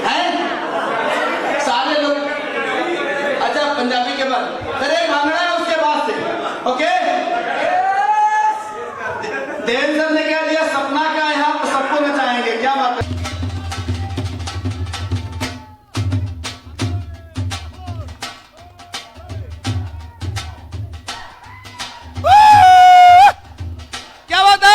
हैं सारे लोग। अच्छा पंजाबी के बाद फिर एक भांगड़ा है उसके बाद से। ओके देव सर ने कह दिया सपना का यहाँ सबको नचाएंगे, क्या बात है। क्या बात है।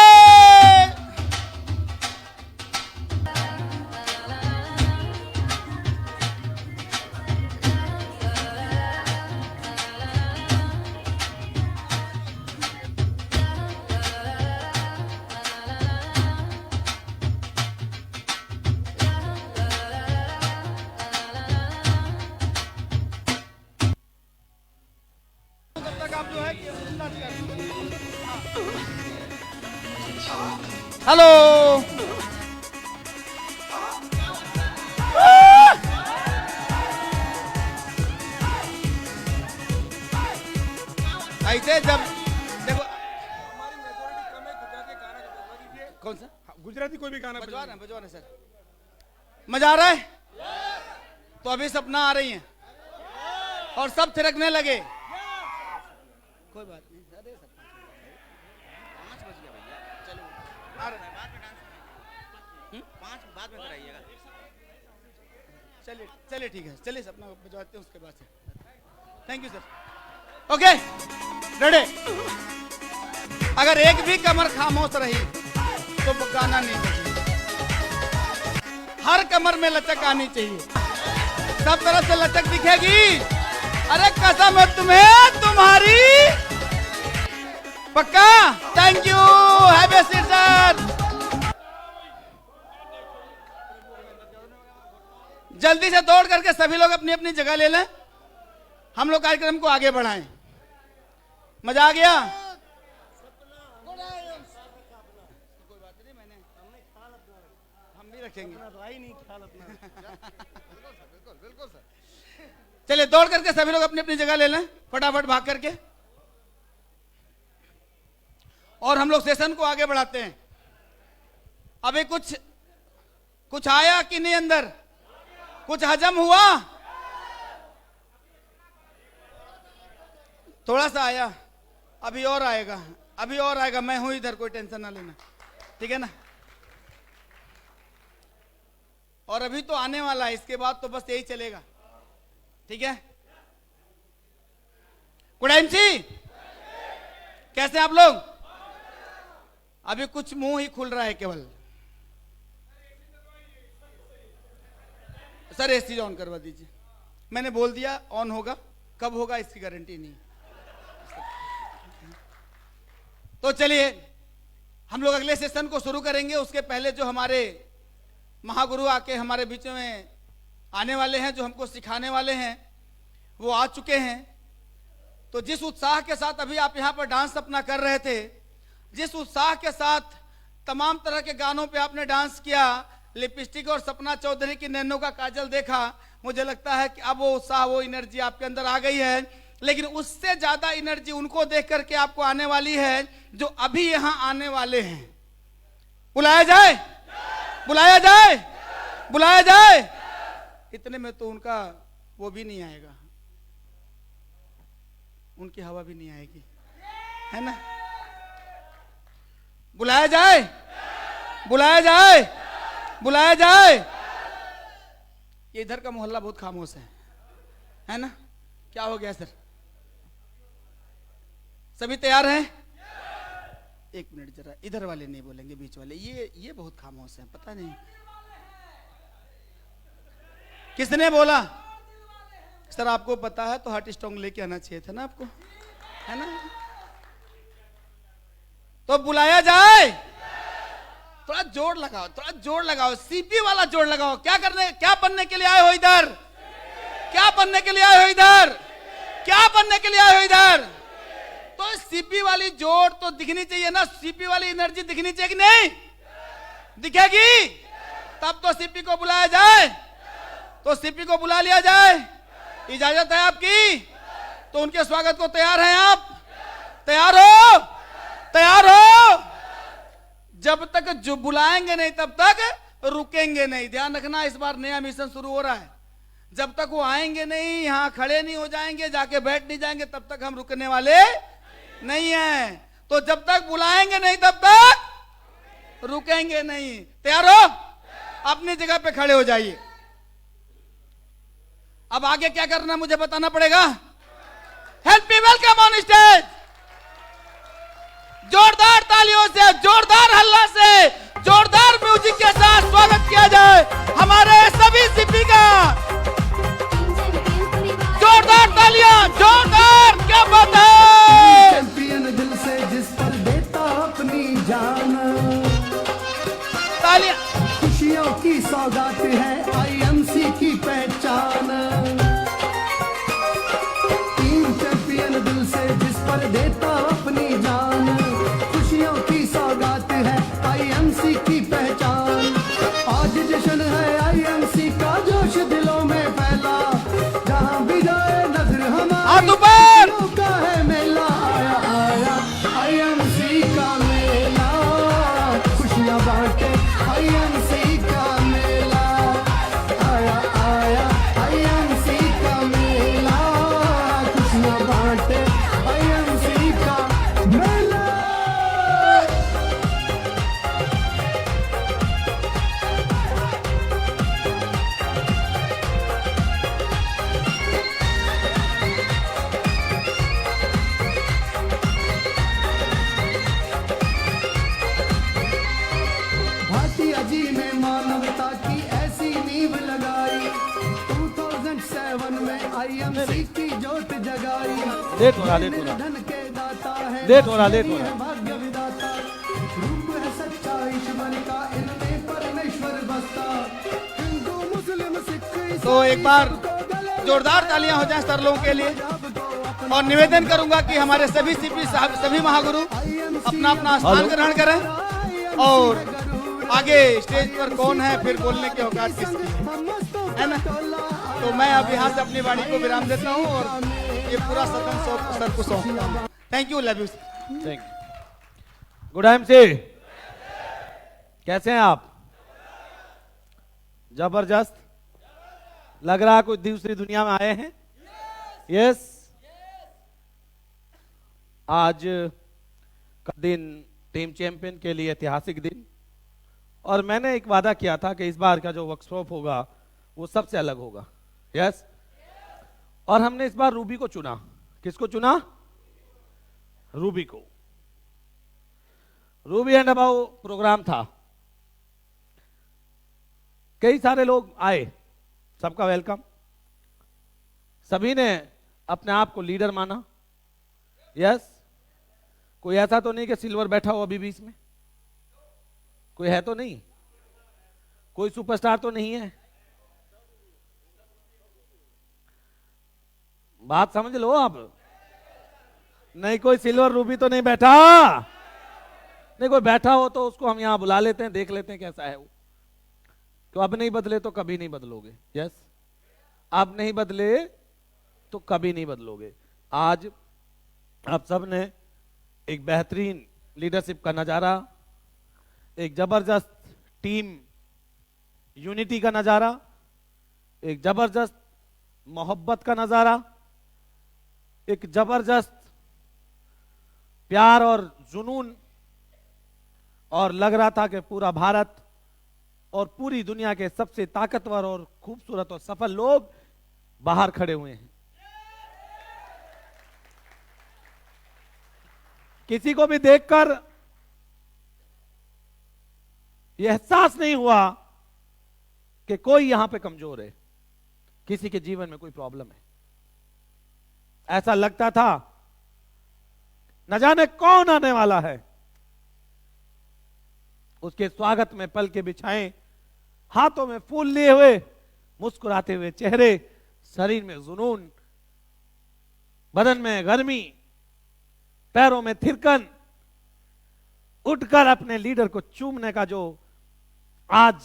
हेलो ऐसे जब देखो हमारी मेजोरिटी कम है, गुजराती गाना बजवा दीजिए। कौन सा गुजराती कोई भी गाना बजवा रहे हैं सर। मजा आ रहा है तो अभी सपना आ रही है और सब थिरकने लगे। कोई बात नहीं अरे सपना 5 बज गया भैया, चलो आ रहे हैं बाद में डांस 5 बाद में कराइएगा। चलिए चलिए ठीक है, चलिए सपना बजवाते हैं उसके बाद से। Thank you sir. Okay ready. अगर एक भी कमर खामोश रही तो वो गाना नहीं बजेगा। हर कमर में लचक आनी चाहिए, सब तरफ से लचक दिखेगी। अरे कसम है तुम्हें तुम्हारी, पक्का। Thank you, have a seat sir. जल्दी से दौड़ करके सभी लोग अपनी अपनी जगह ले लें, हम लोग कार्यक्रम को आगे बढ़ाएं। मजा आ गया। कोई बात नहीं, मैंने हम भी रखेंगे। बिल्कुल सर। चलिए दौड़ करके सभी लोग अपनी अपनी जगह ले लें, फटाफट भाग करके, और हम लोग सेशन को आगे बढ़ाते हैं। अभी कुछ आया कि नहीं अंदर, कुछ हजम हुआ, थोड़ा सा आया, अभी और आएगा, अभी और आएगा। मैं हूं इधर, कोई टेंशन ना लेना, ठीक है ना। और अभी तो आने वाला है, इसके बाद तो बस यही चलेगा, ठीक है। कुड़ैम जी कैसे आप लोग? अभी कुछ मुंह ही खुल रहा है केवल। सर एसी ऑन करवा दीजिए। मैंने बोल दिया ऑन होगा, कब होगा इसकी गारंटी नहीं। तो चलिए हम लोग अगले सेशन को शुरू करेंगे। उसके पहले जो हमारे महागुरु आके हमारे बीच में आने वाले हैं, जो हमको सिखाने वाले हैं, वो आ चुके हैं। तो जिस उत्साह के साथ अभी आप यहाँ पर डांस अपना कर रहे थे, जिस उत्साह के साथ तमाम तरह के गानों पे आपने डांस किया, लिपस्टिक और सपना चौधरी की नैनो का काजल देखा, मुझे लगता है कि अब वो उत्साह, वो एनर्जी आपके अंदर आ गई है। लेकिन उससे ज्यादा एनर्जी उनको देख करके आपको आने वाली है जो अभी यहाँ आने वाले हैं। बुलाया जाए, बुलाया जाए, बुलाया जाए। इतने में तो उनका वो भी नहीं आएगा, उनकी हवा भी नहीं आएगी, है ना। बुलाया जाए, बुलाया जाए, बुलाया जाए। ये इधर का मोहल्ला बहुत खामोश है ना। क्या हो गया सर? सभी तैयार हैं? एक मिनट जरा, इधर वाले नहीं बोलेंगे, बीच वाले। ये बहुत खामोश हैं, पता नहीं किसने बोला। सर आपको पता है तो हार्ट स्ट्रॉन्ग लेके आना चाहिए था ना आपको, है ना। तो बुलाया जाए, थोड़ा जोर लगाओ, थोड़ा जोर लगाओ, सीपी वाला जोर लगाओ। क्या बनने के लिए आए हो इधर? क्या बनने के लिए आए हो इधर? क्या बनने के लिए आए हो इधर? तो सीपी वाली जोर तो दिखनी चाहिए ना, सीपी वाली एनर्जी दिखनी चाहिए कि नहीं? दिखेगी तब तो सीपी को बुलाया जाए। तो सीपी को बुला लिया जाए, इजाजत है आपकी? तो उनके स्वागत को तैयार हैं आप? तैयार हो? तैयार हो? जब तक जो बुलाएंगे नहीं तब तक रुकेंगे नहीं। ध्यान रखना, इस बार नया मिशन शुरू हो रहा है। जब तक वो आएंगे नहीं, यहाँ खड़े नहीं हो जाएंगे, जाके बैठ नहीं जाएंगे, तब तक हम रुकने वाले नहीं हैं। तो जब तक बुलाएंगे नहीं तब तक रुकेंगे नहीं। तैयार हो? अपनी जगह पे खड़े हो जाइए। अब आगे क्या करना मुझे बताना पड़ेगा। Help me welcome on stage. जोरदार तालियों से, जोरदार हल्ला से, जोरदार म्यूजिक के साथ स्वागत किया जाए हमारे सभी सीपी का। जोरदार तालियां, जोरदार, क्या बात है। चैंपियन दिल से जिस पर देता अपनी जान, तालियां। खुशियों की सौगात है आईएमसी की पहचान। टीम चैंपियन दिल से जिस पर देता अपनी जान, खुशियों की सौगात है आईएमसी की पहचान। आज जश्न है आईएमसी का, जोश दिलों में फैला, जहां भी जाए नजर हाथ हमारी ऊपर। का है मेला। आया आया आईएमसी का मेला, खुशियां बांटे आईएमसी का मेला। आया आया आईएमसी का मेला, खुशियां बांटे आईएमसी का मेला। भाटिया जी ने मानवता की ऐसी नींव लगाई, 2007 में आईएमसी की जोत जगाई। लेट हो रहा, लेट हो रहा। धन के दाता है, लेट हो रहा, लेट हो रहा। भाग्य विधाता, रूप है सच्चा ईश्वर का, इनमें परमेश्वर बसता। हिंदू मुस्लिम सिख ईसाई तो एक बार सबको गले जोरदार तालियां हो जाएं सर लोगों के लिए। और निवेदन करूंगा कि हमारे सभी सीपी साहब, सभी महागुरु अपना अपना स्थान ग्रहण करें। और आगे स्टेज पर कौन है, फिर बोलने के औकात किसकी है ना। तो मैं अब यहाँ से अपनी वाणी को विराम देता हूँ और ये पूरा सदन सर को सौंपता हूँ। Thank you, love you. Thank you. Good MC, कैसे हैं आप? जबरदस्त लग रहा है, कोई दूसरी दुनिया में आए हैं। यस। आज का दिन टीम चैंपियन के लिए ऐतिहासिक दिन, और मैंने एक वादा किया था कि इस बार का जो वर्कशॉप होगा वो सबसे अलग होगा। यस। और हमने इस बार रूबी को चुना। किसको चुना? रूबी को। रूबी एंड अबाउ प्रोग्राम था, कई सारे लोग आए, सबका वेलकम। सभी ने अपने आप को लीडर माना। यस। कोई ऐसा तो नहीं कि सिल्वर बैठा हो अभी बीच में? कोई है तो नहीं? कोई सुपरस्टार तो नहीं है? बात समझ लो आप। नहीं, कोई सिल्वर रूबी तो नहीं बैठा। नहीं, कोई बैठा हो तो उसको हम यहां बुला लेते हैं, देख लेते हैं कैसा है वो। तो अब नहीं बदले तो कभी नहीं बदलोगे। यस। अब नहीं बदले तो कभी नहीं बदलोगे। आज आप सब ने एक बेहतरीन लीडरशिप का नजारा, एक जबरदस्त टीम यूनिटी का नजारा, एक जबरदस्त मोहब्बत का नजारा, एक जबरदस्त प्यार और जुनून, और लग रहा था कि पूरा भारत और पूरी दुनिया के सबसे ताकतवर और खूबसूरत और सफल लोग बाहर खड़े हुए हैं। किसी को भी देखकर यह एहसास नहीं हुआ कि कोई यहां पे कमजोर है, किसी के जीवन में कोई प्रॉब्लम है। ऐसा लगता था न जाने कौन आने वाला है, उसके स्वागत में पल के बिछाएं, हाथों में फूल लिए हुए, मुस्कुराते हुए चेहरे, शरीर में जुनून, बदन में गर्मी, पैरों में थिरकन, उठकर अपने लीडर को चूमने का जो आज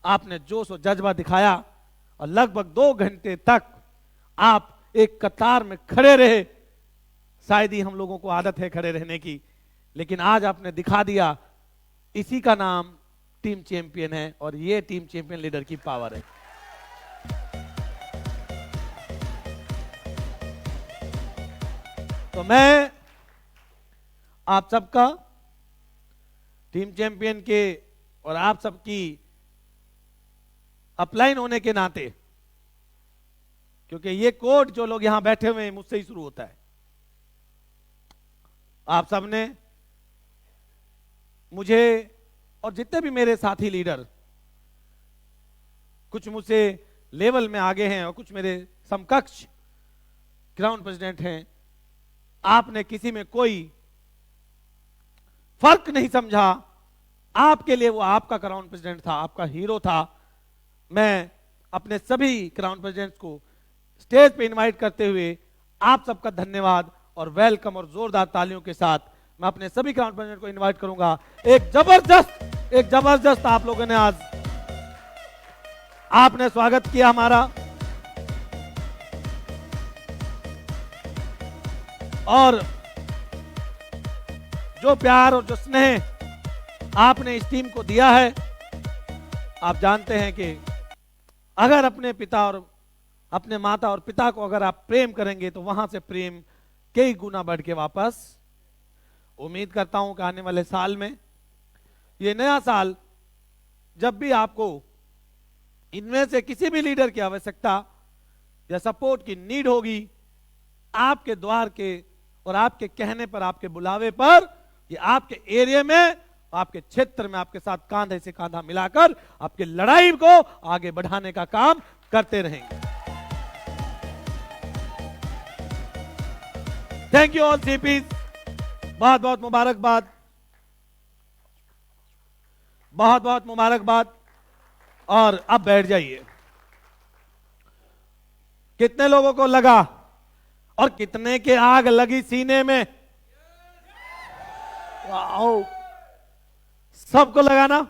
आपने जोश और जज्बा दिखाया, और लगभग 2 घंटे तक आप एक कतार में खड़े रहे। शायद ही हम लोगों को आदत है खड़े रहने की, लेकिन आज आपने दिखा दिया। इसी का नाम टीम चैंपियन है, और ये टीम चैंपियन लीडर की पावर है। तो मैं आप सबका टीम चैंपियन के और आप सबकी अपलाइन होने के नाते, क्योंकि ये कोड जो लोग यहां बैठे हुए हैं मुझसे ही शुरू होता है, आप सबने मुझे और जितने भी मेरे साथी लीडर, कुछ मुझसे लेवल में आगे हैं और कुछ मेरे समकक्ष ग्राउंड प्रेसिडेंट हैं, आपने किसी में कोई फर्क नहीं समझा। आपके लिए वो आपका क्राउन प्रेसिडेंट था, आपका हीरो था। मैं अपने सभी क्राउन प्रेसिडेंट्स को स्टेज पे इनवाइट करते हुए आप सबका धन्यवाद और वेलकम और जोरदार तालियों के साथ मैं अपने सभी क्राउन प्रेसिडेंट को इनवाइट करूंगा। एक जबरदस्त आप लोगों ने आज आपने स्वागत किया हमारा, और जो प्यार और जो स्नेह आपने इस टीम को दिया है, आप जानते हैं कि अगर अपने पिता और अपने माता और पिता को अगर आप प्रेम करेंगे तो वहां से प्रेम कई गुना बढ़ के वापस। उम्मीद करता हूं कि आने वाले साल में, ये नया साल, जब भी आपको इनमें से किसी भी लीडर की आवश्यकता या सपोर्ट की नीड होगी, आपके द्वार के और आपके कहने पर, आपके बुलावे पर, ये आपके एरिया में, आपके क्षेत्र में आपके साथ कांधे से कांधा मिलाकर आपकी लड़ाई को आगे बढ़ाने का काम करते रहेंगे। थैंक यू ऑल सीपीज, बहुत बहुत मुबारकबाद, बहुत बहुत मुबारकबाद। और अब बैठ जाइए। कितने लोगों को लगा और कितने के आग लगी सीने में? वाओ, सबको लगा ना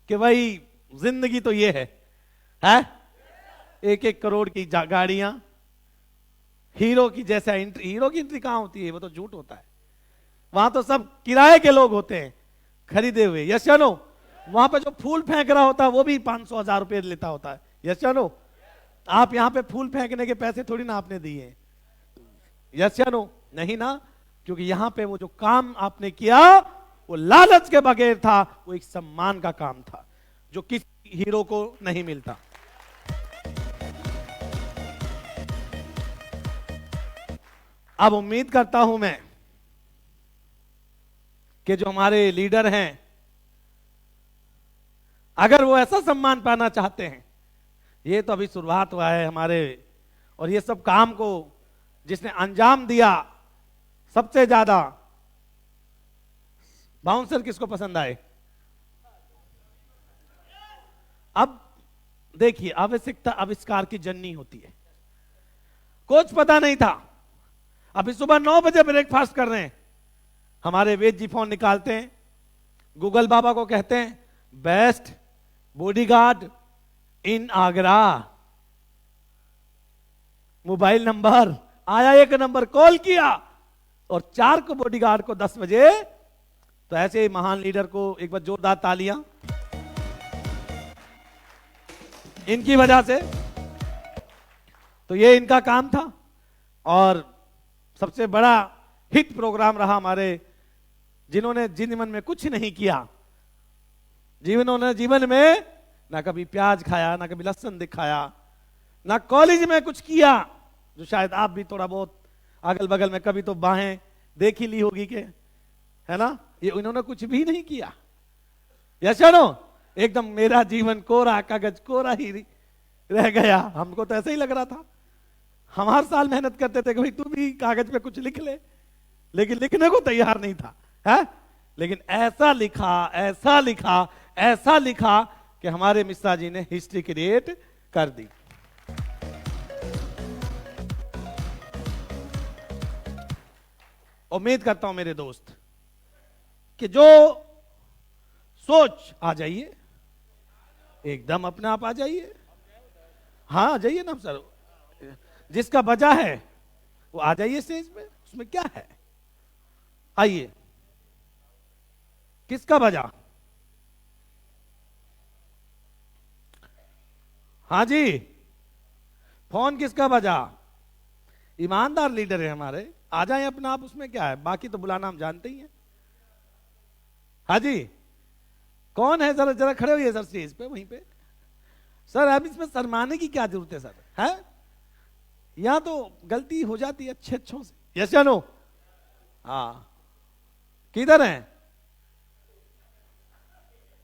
कि भाई जिंदगी तो ये है? 1-1 करोड़ की गाड़ियां, हीरो की जैसा एंट्री। हीरो की एंट्री कहां होती है? वो तो झूठ होता है। वहां तो सब किराए के लोग होते हैं, खरीदे हुए। यस या नो? वहां पे जो फूल फेंक रहा होता है वो भी 500,000 रुपए लेता होता है। यस या नो? आप यहां पे फूल फेंकने के पैसे थोड़ी ना आपने दिए। यस या नो? नहीं ना, क्योंकि यहां पे वो जो काम आपने किया वो लालच के बगैर था, वो एक सम्मान का काम था जो किसी हीरो को नहीं मिलता। अब उम्मीद करता हूं मैं कि जो हमारे लीडर हैं, अगर वो ऐसा सम्मान पाना चाहते हैं, ये तो अभी शुरुआत हुआ है हमारे, और ये सब काम को जिसने अंजाम दिया, सबसे ज्यादा बाउंसर किसको पसंद आए? अब देखिए, आवश्यकता आविष्कार की जननी होती है। कुछ पता नहीं था, अभी सुबह 9 बजे ब्रेकफास्ट कर रहे हैं, हमारे वेद जी फोन निकालते हैं, गूगल बाबा को कहते हैं बेस्ट बॉडीगार्ड इन आगरा, मोबाइल नंबर आया, 1 नंबर कॉल किया, और 4 को बॉडीगार्ड को 10 बजे। तो ऐसे महान लीडर को एक बार जोरदार तालियां इनकी वजह से। तो ये इनका काम था, और सबसे बड़ा हिट प्रोग्राम रहा हमारे, जिन्होंने जीवन में कुछ नहीं किया, जीवन में ना कभी प्याज खाया, ना कभी लहसुन दिखाया, ना कॉलेज में कुछ किया, जो शायद आप भी थोड़ा बहुत अगल बगल में कभी तो बाहें देख ही ली होगी के, है ना? ये इन्होंने कुछ भी नहीं किया। यस या नो? एकदम मेरा जीवन कोरा कागज कोरा ही रह गया। हमको तो ऐसा ही लग रहा था। हम हर साल मेहनत करते थे कि भाई तू भी कागज पे कुछ लिख ले, लेकिन लिखने को तैयार नहीं था, है? लेकिन ऐसा लिखा, ऐसा लिखा, ऐसा लिखा कि हमारे मिश्रा जी ने हिस्ट्री क्रिएट कर दी। उम्मीद करता हूं मेरे दोस्त कि जो सोच, आ जाइए एकदम अपने आप, आ जाइए। हाँ आ जाइए ना सर, जिसका बजा है वो आ जाइए स्टेज पे, उसमें क्या है? आइए। किसका बजा? हाँ जी, फोन किसका बजा? ईमानदार लीडर है हमारे, आ जाए अपना आप, उसमें क्या है, बाकी तो बुलाना हम जानते ही हैं। हाँ जी, कौन है? जरा जरा खड़े होइए सर स्टेज पे, वहीं पे। सर अब इसमें शर्माने की क्या जरूरत है सर, है? यहां तो गलती हो जाती है अच्छे अच्छों से। यस या नो? हाँ, किधर हैं?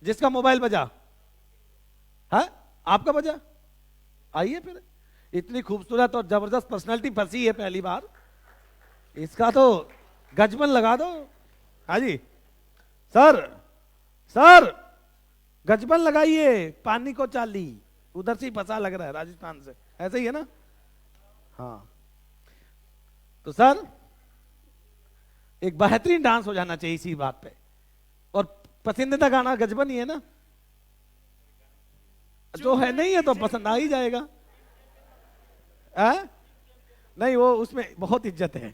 जिसका मोबाइल बजा है, आपका बजा, आइए फिर। इतनी खूबसूरत और जबरदस्त पर्सनालिटी फंसी है पहली बार, इसका तो गजबन लगा दो। हाँ जी सर, सर गजबन लगाइए, पानी को चाली, उधर से ही फंसा लग रहा है, राजस्थान से, ऐसे ही है ना? हाँ, तो सर एक बेहतरीन डांस हो जाना चाहिए इसी बात पे, और पसंदीदा गाना गजबन ही है ना? जो है नहीं है तो पसंद आ ही जाएगा। नहीं, वो उसमें बहुत इज्जत है।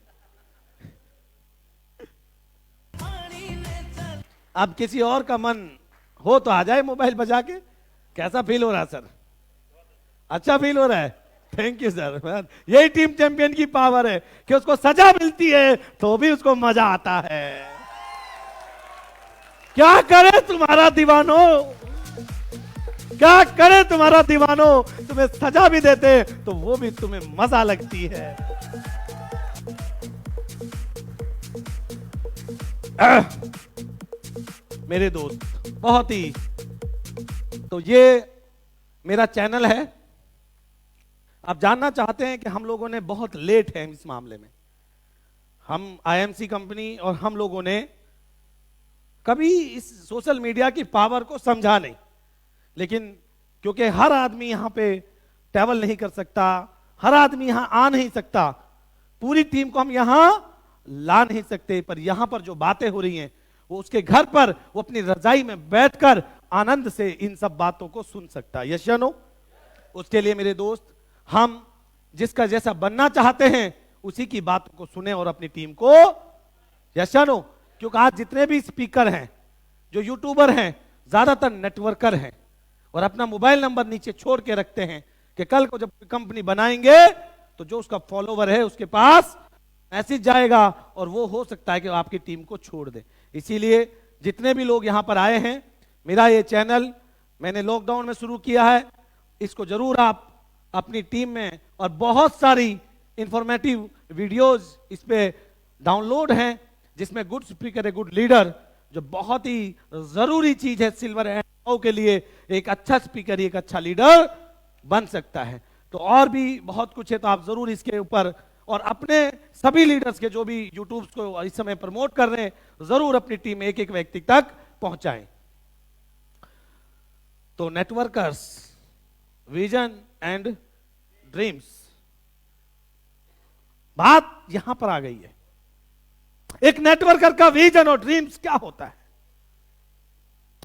अब किसी और का मन हो तो आ जाए मोबाइल बजा के। कैसा फील हो रहा है सर? अच्छा फील हो रहा है? Thank you sir. यही टीम चैंपियन की पावर है कि उसको सजा मिलती है तो भी उसको मजा आता है। क्या करे तुम्हारा दीवानो, क्या करे तुम्हारा दीवानो, तुम्हें सजा भी देते तो वो भी तुम्हें मजा लगती है। मेरे दोस्त, बहुत ही, तो ये मेरा चैनल है। आप जानना चाहते हैं कि हम लोगों ने बहुत लेट है इस मामले में। हम आईएमसी कंपनी और हम लोगों ने कभी इस सोशल मीडिया की पावर को समझा नहीं, लेकिन क्योंकि हर आदमी यहां पे ट्रैवल नहीं कर सकता, हर आदमी यहां आ नहीं सकता, पूरी टीम को हम यहां ला नहीं सकते, पर यहां पर जो बातें हो रही हैं वो उसके घर पर वो अपनी रजाई में बैठकर आनंद से इन सब बातों को सुन सकता है। यस या नो? उसके लिए मेरे दोस्त, हम जिसका जैसा बनना चाहते हैं उसी की बातों को सुने और अपनी टीम को, यस या नो? क्योंकि आज जितने भी स्पीकर हैं, जो यूट्यूबर हैं, ज्यादातर नेटवर्कर हैं और अपना मोबाइल नंबर नीचे छोड़ के रखते हैं कि कल को जब कंपनी बनाएंगे तो जो उसका फॉलोवर है उसके पास मैसेज जाएगा और वो हो सकता है कि आपकी टीम को छोड़ दे। इसीलिए जितने भी लोग यहां पर आए हैं, मेरा ये चैनल मैंने लॉकडाउन में शुरू किया है, इसको जरूर आप अपनी टीम में, और बहुत सारी इंफॉर्मेटिव वीडियोस इस पे डाउनलोड हैं, जिसमें गुड स्पीकर है गुड लीडर, जो बहुत ही जरूरी चीज है सिल्वर एंड के लिए। एक अच्छा स्पीकर एक अच्छा लीडर बन सकता है। तो और भी बहुत कुछ है, तो आप जरूर इसके ऊपर, और अपने सभी लीडर्स के जो भी यूट्यूब को इस समय प्रमोट कर रहे हैं, जरूर अपनी टीम एक एक व्यक्ति तक पहुंचाएं। तो नेटवर्कर्स, विजन एंड ड्रीम्स, बात यहां पर आ गई है। एक नेटवर्कर का विजन और ड्रीम्स क्या होता है?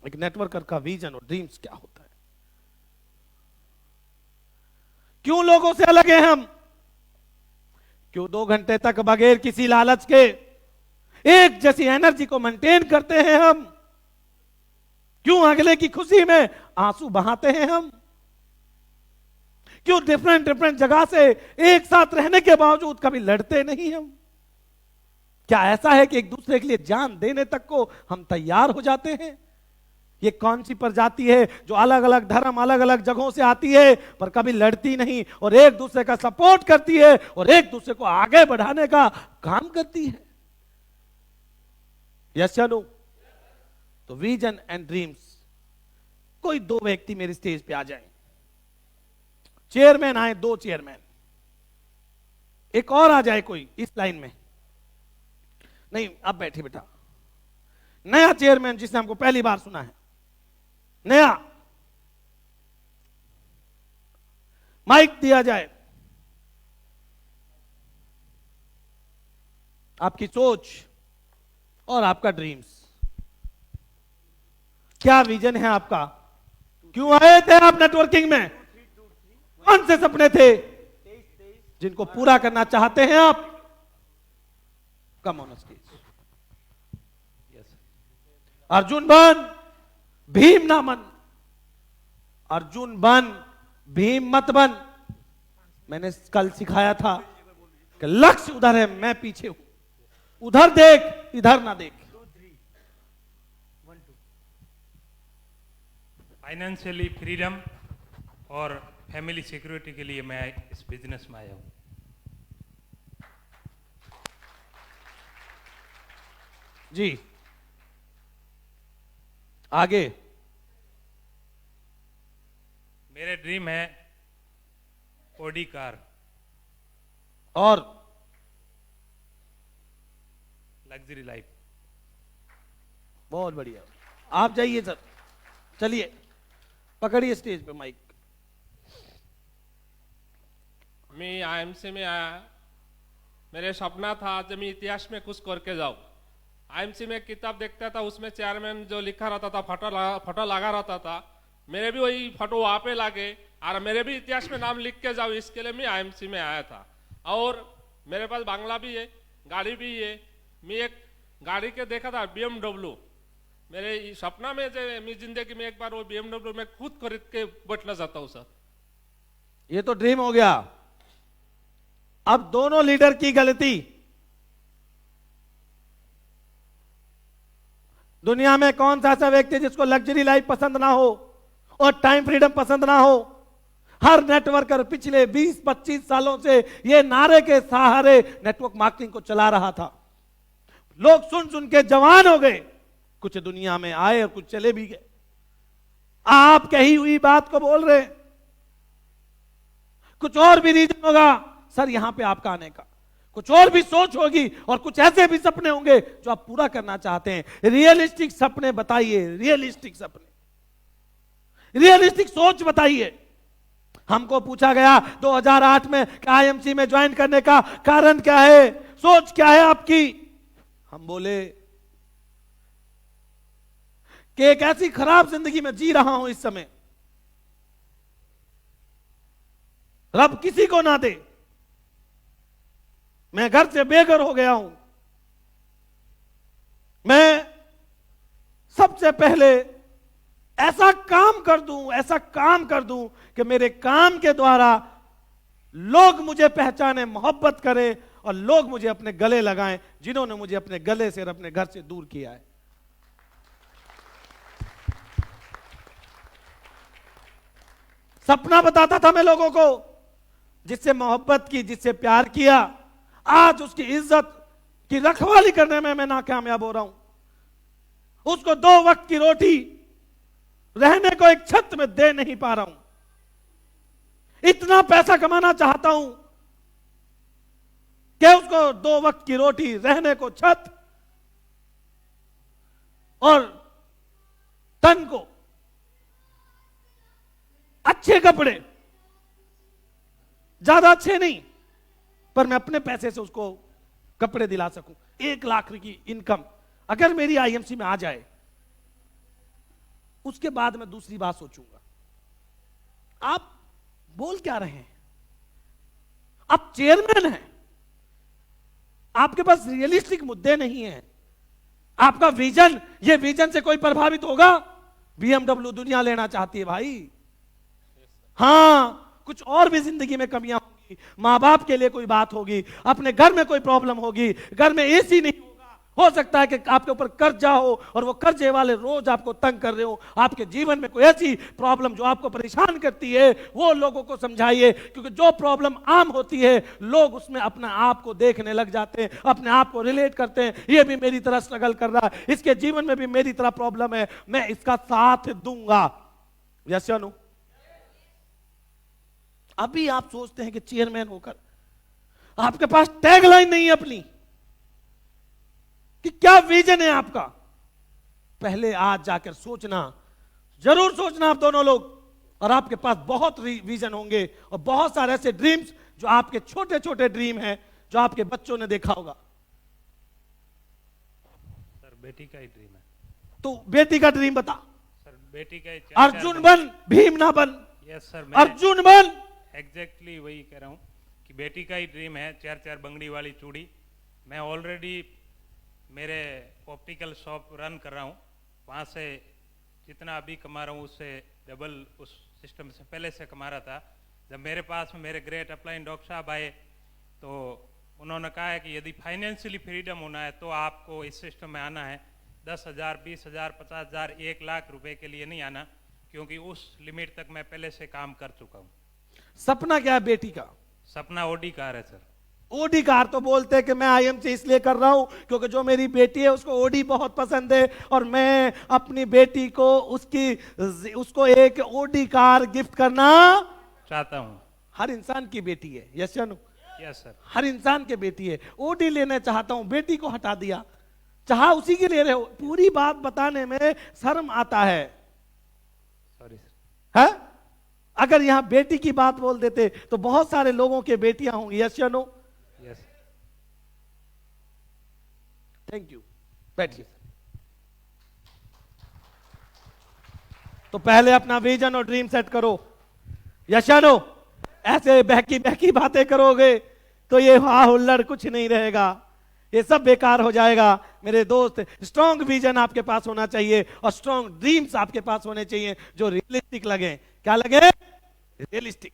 एक नेटवर्कर का विजन और ड्रीम्स क्या होता है? क्यों लोगों से अलग हैं हम? क्यों 2 घंटे तक बगैर किसी लालच के एक जैसी एनर्जी को मेंटेन करते हैं हम? क्यों अगले की खुशी में आंसू बहाते हैं हम? क्यों डिफरेंट डिफरेंट जगह से एक साथ रहने के बावजूद कभी लड़ते नहीं हम? क्या ऐसा है कि एक दूसरे के लिए जान देने तक को हम तैयार हो जाते हैं? ये कौन सी प्रजाति है जो अलग अलग धर्म, अलग अलग जगहों से आती है पर कभी लड़ती नहीं और एक दूसरे का सपोर्ट करती है और एक दूसरे को आगे बढ़ाने का काम करती है? यस या नो? तो विजन एंड ड्रीम्स, कोई 2 व्यक्ति मेरे स्टेज पे आ जाएं, चेयरमैन आए, 2 चेयरमैन, एक और आ जाए कोई इस लाइन में, नहीं अब बैठे बेटा, नया चेयरमैन जिसने हमको पहली बार सुना है, नया माइक दिया जाए। आपकी सोच और आपका ड्रीम्स, क्या विजन है आपका? क्यों आए थे आप नेटवर्किंग में? कौन से सपने थे जिनको पूरा करना चाहते हैं आप? Come on stage. Yes, Arjun बन, भीम ना मन। अर्जुन बन, भीम मत बन। मैंने कल सिखाया था कि लक्ष्य उधर है, मैं पीछे हूं। उधर देख, इधर ना देख। फाइनेंशियली फ्रीडम और फैमिली सिक्योरिटी के लिए मैं इस बिजनेस में आया हूँ। जी आगे। मेरे ड्रीम है ऑडी कार, और लग्जरी लाइफ। बहुत बढ़िया। आप जाइए सर, चलिए पकड़िए स्टेज पे माइक। मैं आईएमसी में आया। मेरे सपना था जब मैं इतिहास में कुछ करके जाऊं। आईएमसी में किताब देखता था, उसमें चेयरमैन जो लिखा रहता था, फोटो लगा रहता था। मेरे भी वही फोटो वहां पे लागे और मेरे भी इतिहास में नाम लिख के जाओ, इसके लिए मैं आईएमसी में आया था। और मेरे पास बांग्ला भी है, गाड़ी भी है। मैं एक गाड़ी के देखा था BMW। मेरे सपना में जो मैं जिंदगी में एक बार वो BMW में खुद खरीद के बैठना चाहता हूँ सर। ये तो ड्रीम हो गया। अब दोनों लीडर की गलती। दुनिया में कौन सा ऐसा व्यक्ति जिसको लग्जरी लाइफ पसंद ना हो और टाइम फ्रीडम पसंद ना हो? हर नेटवर्कर पिछले 20-25 सालों से ये नारे के सहारे नेटवर्क मार्केटिंग को चला रहा था। लोग सुन सुन के जवान हो गए, कुछ दुनिया में आए और कुछ चले भी गए। आप कही हुई बात को बोल रहे, कुछ और भी रीजन होगा सर यहां पे आपका आने का, कुछ और भी सोच होगी और कुछ ऐसे भी सपने होंगे जो आप पूरा करना चाहते हैं। रियलिस्टिक सपने बताइए, रियलिस्टिक सपने, रियलिस्टिक सोच बताइए। हमको पूछा गया 2008 में आईएमसी में ज्वाइन करने का कारण क्या है, सोच क्या है आपकी? हम बोले कि एक ऐसी खराब जिंदगी में जी रहा हूं इस समय, रब किसी को ना दे, मैं घर से बेघर हो गया हूं। मैं सबसे पहले ऐसा काम कर दूं कि मेरे काम के द्वारा लोग मुझे पहचाने, मोहब्बत करें और लोग मुझे अपने गले लगाएं, जिन्होंने मुझे अपने गले से और अपने घर से दूर किया है। सपना बताता था मैं लोगों को, जिससे मोहब्बत की, जिससे प्यार किया, आज उसकी इज्जत की रखवाली करने में मैं नाकामयाब हो रहा हूं। उसको 2 वक्त की रोटी, रहने को एक छत में दे नहीं पा रहा हूं। इतना पैसा कमाना चाहता हूं कि उसको 2 वक्त की रोटी, रहने को छत और तन को अच्छे कपड़े, ज्यादा अच्छे नहीं पर मैं अपने पैसे से उसको कपड़े दिला सकूं। 1 लाख की इनकम अगर मेरी आईएमसी में आ जाए, उसके बाद मैं दूसरी बात सोचूंगा। आप बोल क्या रहे हैं? आप चेयरमैन हैं, आपके पास रियलिस्टिक मुद्दे नहीं हैं, आपका विजन, ये विजन से कोई प्रभावित होगा? BMW दुनिया लेना चाहती है भाई। हां, कुछ और भी जिंदगी में कमियां होगी, मां बाप के लिए कोई बात होगी, अपने घर में कोई प्रॉब्लम होगी, घर में एसी नहीं होगा, हो सकता है कि आपके ऊपर कर्जा हो और वो कर्जे वाले रोज आपको तंग कर रहे हो। आपके जीवन में कोई ऐसी प्रॉब्लम जो आपको परेशान करती है, वो लोगों को समझाइए, क्योंकि जो प्रॉब्लम आम होती है लोग उसमें अपने आप को देखने लग जाते हैं, अपने आप को रिलेट करते हैं। ये भी मेरी तरह स्ट्रगल कर रहा है, इसके जीवन में भी मेरी तरह प्रॉब्लम है, मैं इसका साथ दूंगा। यस या नो? अभी आप सोचते हैं कि चेयरमैन होकर आपके पास टैगलाइन नहीं है अपनी, कि क्या विजन है आपका। पहले आज जाकर सोचना, जरूर सोचना आप दोनों लोग, और आपके पास बहुत विजन होंगे और बहुत सारे ऐसे ड्रीम्स जो आपके छोटे छोटे ड्रीम हैं जो आपके बच्चों ने देखा होगा। सर बेटी का ही ड्रीम है। तो बेटी का ड्रीम बता। सर बेटी का ही अर्जुन बन, भीम ना बन। यस सर, अर्जुन बन। एग्जैक्टली वही कह रहा हूँ कि बेटी का ही ड्रीम है, 4 बंगड़ी वाली चूड़ी। मैं ऑलरेडी मेरे ऑप्टिकल शॉप रन कर रहा हूँ, वहाँ से जितना अभी कमा रहा हूँ उससे डबल उस सिस्टम से पहले से कमा रहा था। जब मेरे पास में मेरे ग्रेट अपलाइन डॉक्टर साहब आए तो उन्होंने कहा है कि यदि फाइनेंशियली फ्रीडम होना है तो आपको इस सिस्टम में आना है। 10,000, 20,000, 50,000, 1 लाख रुपए के लिए नहीं आना, क्योंकि उस लिमिट तक मैं पहले से काम कर चुका हूँ। सपना क्या है बेटी का? सपना ओडी कार है सर। ओडी कार तो बोलते हैं कि मैं आईएमसी इसलिए कर रहा हूं क्योंकि जो मेरी बेटी है उसको ओडी बहुत पसंद है और मैं अपनी बेटी को उसको एक ओडी कार गिफ्ट करना चाहता हूँ। हर इंसान की बेटी है, यस या नो? Yes sir. हर इंसान की बेटी है। ओडी लेना चाहता हूं, बेटी को हटा दिया, चाहा उसी के ले रहे हो। पूरी बात बताने में शर्म आता है, सॉरी सर। है? अगर यहां बेटी की बात बोल देते तो बहुत सारे लोगों के बेटियां होंगी, यस या नो? यस। थैंक यू, बैठिए। तो पहले अपना विजन और ड्रीम सेट करो, यस या नो? ऐसे बहकी बहकी बातें करोगे तो ये हा हुल्लड़ कुछ नहीं रहेगा, ये सब बेकार हो जाएगा। मेरे दोस्त, स्ट्रॉन्ग विजन आपके पास होना चाहिए और स्ट्रॉन्ग ड्रीम्स आपके पास होने चाहिए जो रियलिस्टिक लगे। क्या लगे? Realistic.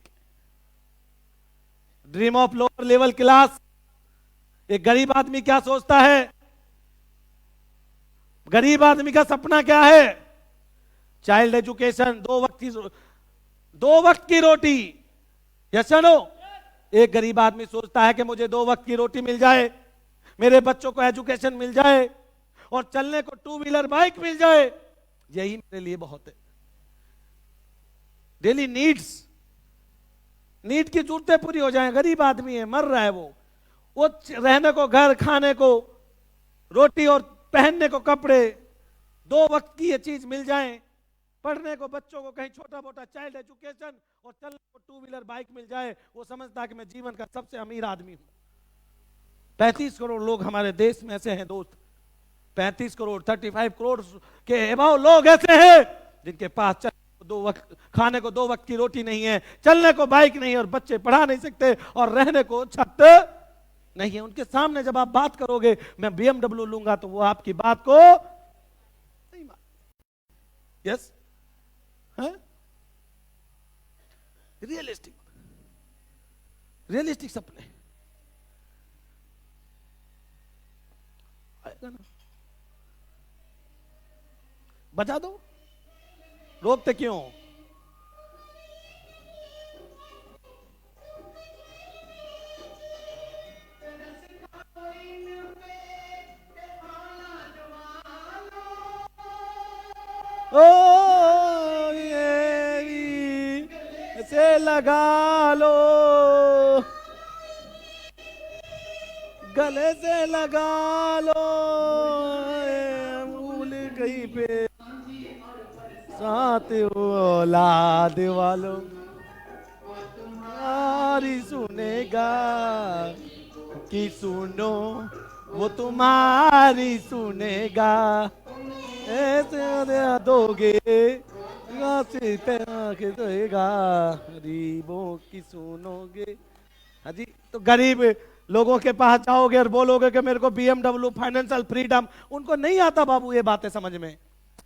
Dream of lower level class. एक गरीब आदमी क्या सोचता है? गरीब आदमी का सपना क्या है? चाइल्ड एजुकेशन, 2 वक्त की रोटी, यस या नो? एक गरीब आदमी सोचता है कि मुझे 2 वक्त की रोटी मिल जाए, मेरे बच्चों को एजुकेशन मिल जाए और चलने को 2 व्हीलर बाइक मिल जाए, यही मेरे लिए बहुत है। डेली नीड्स, नीड की जरूरतें पूरी हो जाएं। गरीब आदमी है, मर रहा है वो रहने को घर, खाने को रोटी और पहनने को कपड़े, 2 वक्त की ये चीज मिल जाए, पढ़ने को बच्चों को कहीं छोटा मोटा चाइल्ड एजुकेशन और चलने को 2 व्हीलर बाइक मिल जाए, वो समझता है कि मैं जीवन का सबसे अमीर आदमी हूं। 35 करोड़ लोग हमारे देश में ऐसे हैं दोस्त, 35 करोड़ 35 करोड़ के अबाव लोग ऐसे हैं जिनके पास खाने को 2 वक्त की रोटी नहीं है, चलने को बाइक नहीं है और बच्चे पढ़ा नहीं सकते और रहने को छत नहीं है। उनके सामने जब आप बात करोगे मैं BMW लूंगा तो वो आपकी बात को नहीं मान। यस, रियलिस्टिक, रियलिस्टिक सपने आएगा ना? बजा दो, रोकते क्यों? ओ ये से लगा लो, गले से लगा लो, भूल कहीं पे साथ औलाद वालों तुम्हारी सुनेगा कि सुनो वो तुम्हारी सुनेगा, ऐसे दोगे पे देगा, गरीबों की सुनोगे। हाँ जी, तो गरीब लोगों के पास जाओगे और बोलोगे कि मेरे को BMW, फाइनेंशियल फ्रीडम, उनको नहीं आता बाबू ये बातें समझ में,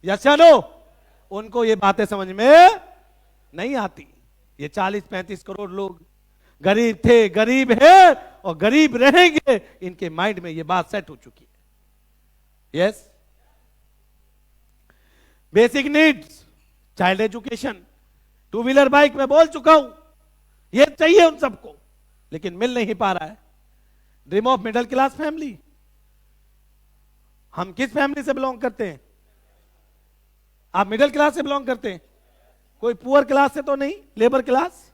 यस या नो? उनको ये बातें समझ में नहीं आती। ये 40-35 करोड़ लोग गरीब थे, गरीब है और गरीब रहेंगे, इनके माइंड में ये बात सेट हो चुकी है। Yes, basic needs, child education, 2 wheeler bike में बोल चुका हूं, ये चाहिए उन सबको, लेकिन मिल नहीं पा रहा है। Dream of middle class family, हम किस फैमिली से बिलोंग करते हैं? आप मिडिल क्लास से बिलोंग करते हैं? कोई पुअर क्लास से तो नहीं, लेबर क्लास?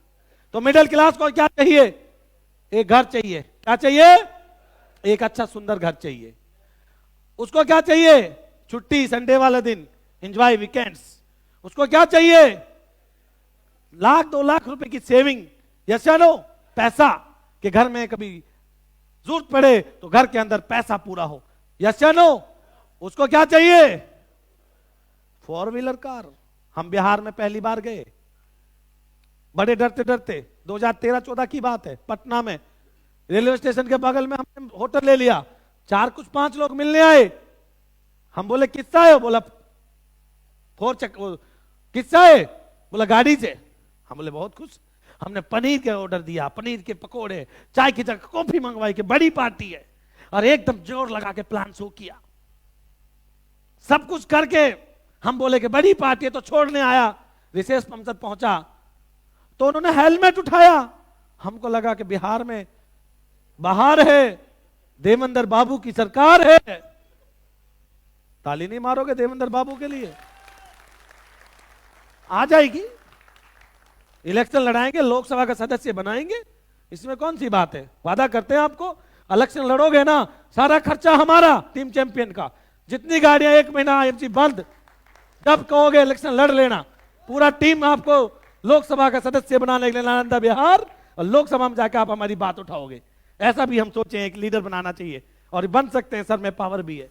तो मिडिल क्लास को क्या चाहिए? एक घर चाहिए। क्या चाहिए? एक अच्छा सुंदर घर चाहिए। उसको क्या चाहिए? छुट्टी, संडे वाला दिन, एंजॉय वीकेंड्स। उसको क्या चाहिए? 1-2 लाख रुपए की सेविंग, यस या नो? पैसा कि घर में कभी जरूरत पड़े तो घर के अंदर पैसा पूरा हो, यस या नो? उसको क्या चाहिए? 4 व्हीलर कार। हम बिहार में पहली बार गए, बड़े डरते डरते, 2013-14 की बात है, पटना में रेलवे स्टेशन के बगल में हमने होटल ले लिया। 4 कुछ 5 लोग मिलने आए, हम बोले किससे आए हो? बोला किससे आए? बोला गाड़ी से। हम बोले बहुत खुश। हमने पनीर के ऑर्डर दिया, पनीर के पकोड़े, चाय की जगह कॉफी मंगवाई कि बड़ी पार्टी है, और एकदम जोर लगा के प्लान शो किया। सब कुछ करके हम बोले कि बड़ी पार्टी है, तो छोड़ने आया। विशेष फंक्शन पहुंचा तो उन्होंने हेलमेट उठाया। हमको लगा कि बिहार में बाहर है, देवेंद्र बाबू की सरकार है। ताली नहीं मारोगे देवेंद्र बाबू के लिए? आ जाएगी, इलेक्शन लड़ाएंगे, लोकसभा का सदस्य बनाएंगे, इसमें कौन सी बात है। वादा करते हैं आपको, इलेक्शन लड़ोगे ना, सारा खर्चा हमारा, टीम चैंपियन का। जितनी गाड़ियां 1 महीना आईएमसी बंद, जब कहोगे इलेक्शन लड़ लेना, पूरा टीम आपको लोकसभा का सदस्य बनाने के लिए नालंदा बिहार, और लोकसभा में जाकर आप हमारी बात उठाओगे। ऐसा भी हम सोचे एक लीडर बनाना चाहिए, और बन सकते हैं सर, में पावर भी है।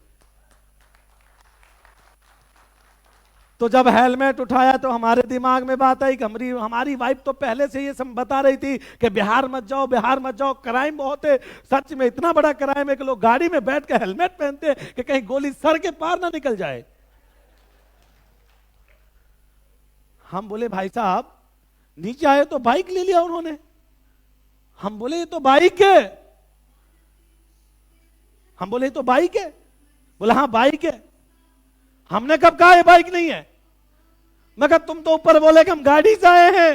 तो जब हेलमेट उठाया तो हमारे दिमाग में बात आई कि हमारी वाइफ तो पहले से ये सब बता रही थी कि बिहार मत जाओ, बिहार मत जाओ, क्राइम बहुत है। सच में इतना बड़ा क्राइम है कि लोग गाड़ी में बैठ के हेलमेट पहनते हैं कि कहीं गोली सर के पार ना निकल जाए। हम बोले भाई साहब, नीचे आए तो बाइक ले लिया उन्होंने। हम बोले ये तो बाइक है। हम बोले ये तो बाइक है। बोला हाँ बाइक है। हमने कब कहा ये बाइक नहीं है? मैं कहा तुम तो ऊपर बोले कि हम गाड़ी से आए हैं,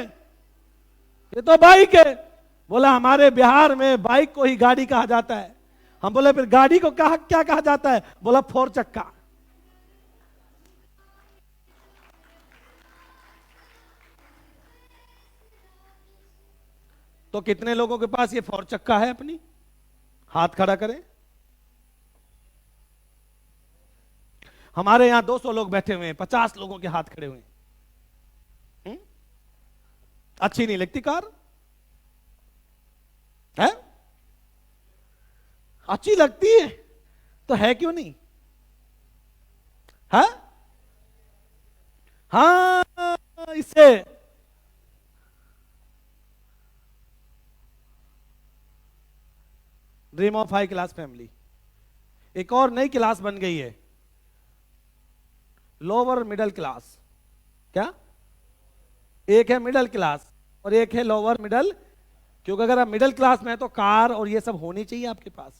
ये तो बाइक है। बोला हमारे बिहार में बाइक को ही गाड़ी कहा जाता है। हम बोले फिर गाड़ी को क्या कहा जाता है? बोला 4 चक्का। तो कितने लोगों के पास ये 4 चक्का है अपनी? हाथ खड़ा करें। हमारे यहां 200 लोग बैठे हुए हैं, 50 लोगों के हाथ खड़े हुए हैं। अच्छी नहीं लगती कार है? अच्छी लगती है तो है क्यों नहीं? है? हाँ, इससे dream of high class family. एक और नई क्लास बन गई है, लोअर मिडिल क्लास। क्या? एक है मिडिल क्लास और एक है लोअर मिडिल, क्योंकि अगर आप मिडिल क्लास में है तो कार और ये सब होनी चाहिए आपके पास।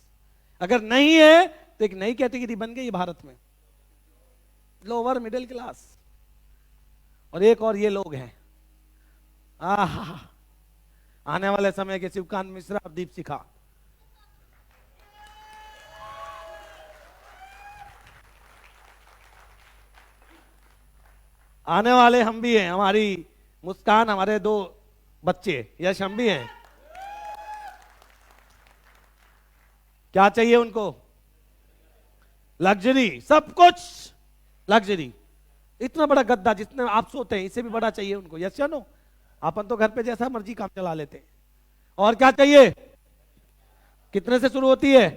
अगर नहीं है तो एक नई कैटेगरी बन गई भारत में, लोअर मिडिल क्लास। और एक और ये लोग हैं, आने वाले समय के शिवकांत मिश्रा और दीप शिखा। आने वाले हम भी हैं, हमारी मुस्कान, हमारे 2 बच्चे यश, हम भी हैं। क्या चाहिए उनको? लग्जरी, सब कुछ लग्जरी। इतना बड़ा गद्दा जितने आप सोते हैं इससे भी बड़ा चाहिए उनको। यस या नो? अपन तो घर पे जैसा मर्जी काम चला लेते हैं। और क्या चाहिए? कितने से शुरू होती है?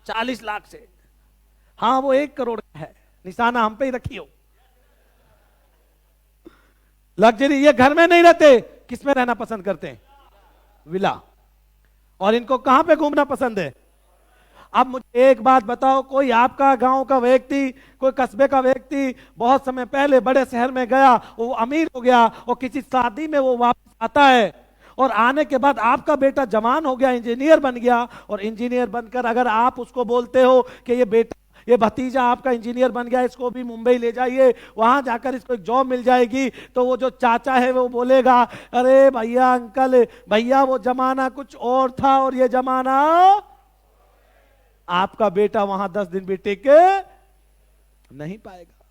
40 लाख से। हाँ, वो 1 करोड़ का है, निशाना हम पे ही रखियो। लग्जरी। ये घर में नहीं रहते, किस में रहना पसंद करते हैं? विला। और इनको कहां पे घूमना पसंद है? अब मुझे एक बात बताओ, कोई आपका गांव का व्यक्ति, कोई कस्बे का व्यक्ति बहुत समय पहले बड़े शहर में गया, वो अमीर हो गया और किसी शादी में वो वापस आता है, और आने के बाद आपका बेटा जवान हो गया, इंजीनियर बन गया, और इंजीनियर बनकर अगर आप उसको बोलते हो कि ये बेटा, ये भतीजा आपका इंजीनियर बन गया, इसको भी मुंबई ले जाइए, वहां जाकर इसको एक जॉब मिल जाएगी, तो वो जो चाचा है वो बोलेगा, अरे भैया, अंकल भैया, वो जमाना कुछ और था और ये जमाना। आपका बेटा वहां 10 दिन भी टिक नहीं पाएगा।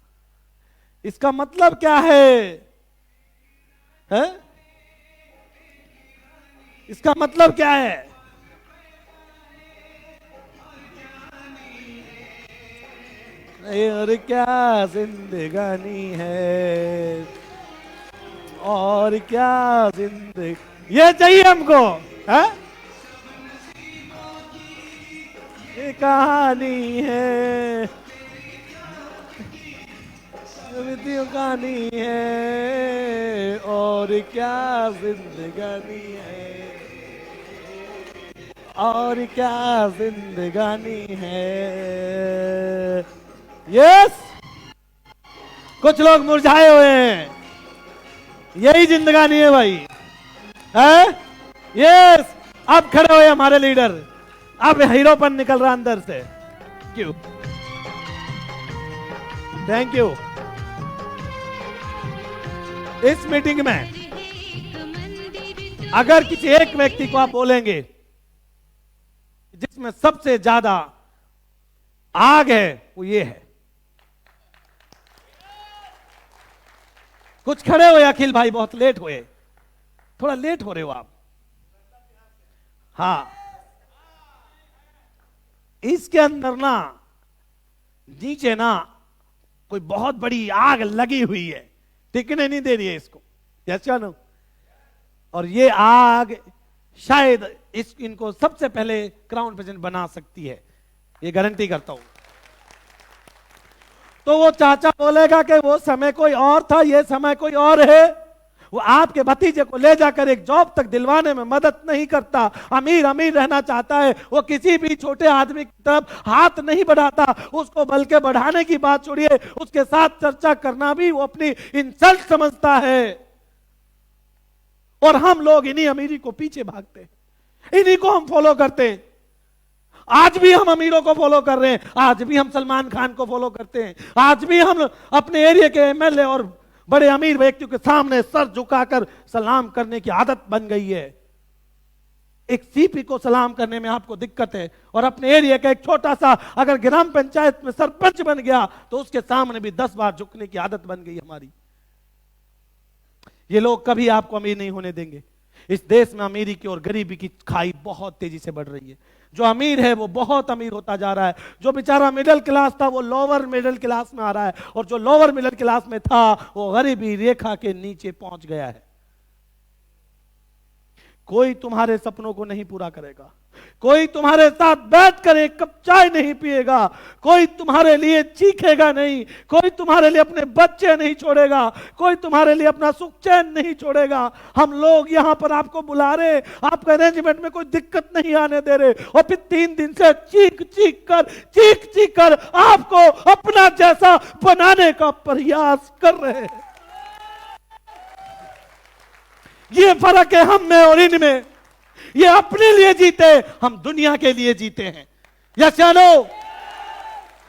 इसका मतलब क्या है? इसका मतलब क्या है? और क्या जिंदगानी है, और क्या जिंदगी, ये चाहिए हमको। है? ये कहानी है, कहानी है, और क्या जिंदगानी है, और क्या जिंदगानी है। यस, कुछ लोग मुरझाए हुए हैं। यही जिंदगानी है भाई, है? यस, अब खड़े हुए हमारे लीडर, अब हीरोपन निकल रहा अंदर से। क्यों? Thank you. इस मीटिंग में अगर किसी एक व्यक्ति को आप बोलेंगे जिसमें सबसे ज्यादा आग है, वो ये है। कुछ खड़े हुए अखिल भाई, बहुत लेट हुए, थोड़ा लेट हो रहे हो आप। हाँ, इसके अंदर ना, नीचे ना कोई बहुत बड़ी आग लगी हुई है, टिकने नहीं दे रही है इसको। यस या नो? और ये आग शायद इनको सबसे पहले क्राउन प्रेसिडेंट बना सकती है, ये गारंटी करता हूं। तो वो चाचा बोलेगा कि वो समय कोई और था, ये समय कोई और है। वो आपके भतीजे को ले जाकर एक जॉब तक दिलवाने में मदद नहीं करता, अमीर अमीर रहना चाहता है, वो किसी भी छोटे आदमी की तरफ हाथ नहीं बढ़ाता, उसको बल्कि बढ़ाने की बात छोड़िए, उसके साथ चर्चा करना भी वो अपनी इंसल्ट समझता है। और हम लोग इन्हीं अमीरी को पीछे भागते हैं, इन्हीं को हम फॉलो करते हैं। आज भी हम अमीरों को फॉलो कर रहे हैं, आज भी हम सलमान खान को फॉलो करते हैं, आज भी हम अपने एरिया के एमएलए और बड़े अमीर व्यक्तियों के सामने सर झुकाकर सलाम करने की आदत बन गई है। एक सीपी को सलाम करने में आपको दिक्कत है, और अपने एरिया का एक छोटा सा अगर ग्राम पंचायत में सरपंच बन गया तो उसके सामने भी 10 बार झुकने की आदत बन गई हमारी। ये लोग कभी आपको अमीर नहीं होने देंगे। इस देश में अमीरी की और गरीबी की खाई बहुत तेजी से बढ़ रही है। जो अमीर है वो बहुत अमीर होता जा रहा है, जो बेचारा मिडिल क्लास था वो लोअर मिडिल क्लास में आ रहा है, और जो लोअर मिडिल क्लास में था वो गरीबी रेखा के नीचे पहुंच गया है। कोई तुम्हारे सपनों को नहीं पूरा करेगा, कोई तुम्हारे साथ बैठकर एक कप चाय नहीं पिएगा, कोई तुम्हारे लिए चीखेगा नहीं, कोई तुम्हारे लिए अपने बच्चे नहीं छोड़ेगा, कोई तुम्हारे लिए अपना सुख चैन नहीं छोड़ेगा। हम लोग यहां पर आपको बुला रहे, आपके अरेंजमेंट में कोई दिक्कत नहीं आने दे रहे, और फिर 3 दिन से चीख चीख कर आपको अपना जैसा बनाने का प्रयास कर रहे हैं। ये फर्क है हम में और इनमें। ये अपने लिए जीते, हम दुनिया के लिए जीते हैं। यस या नो?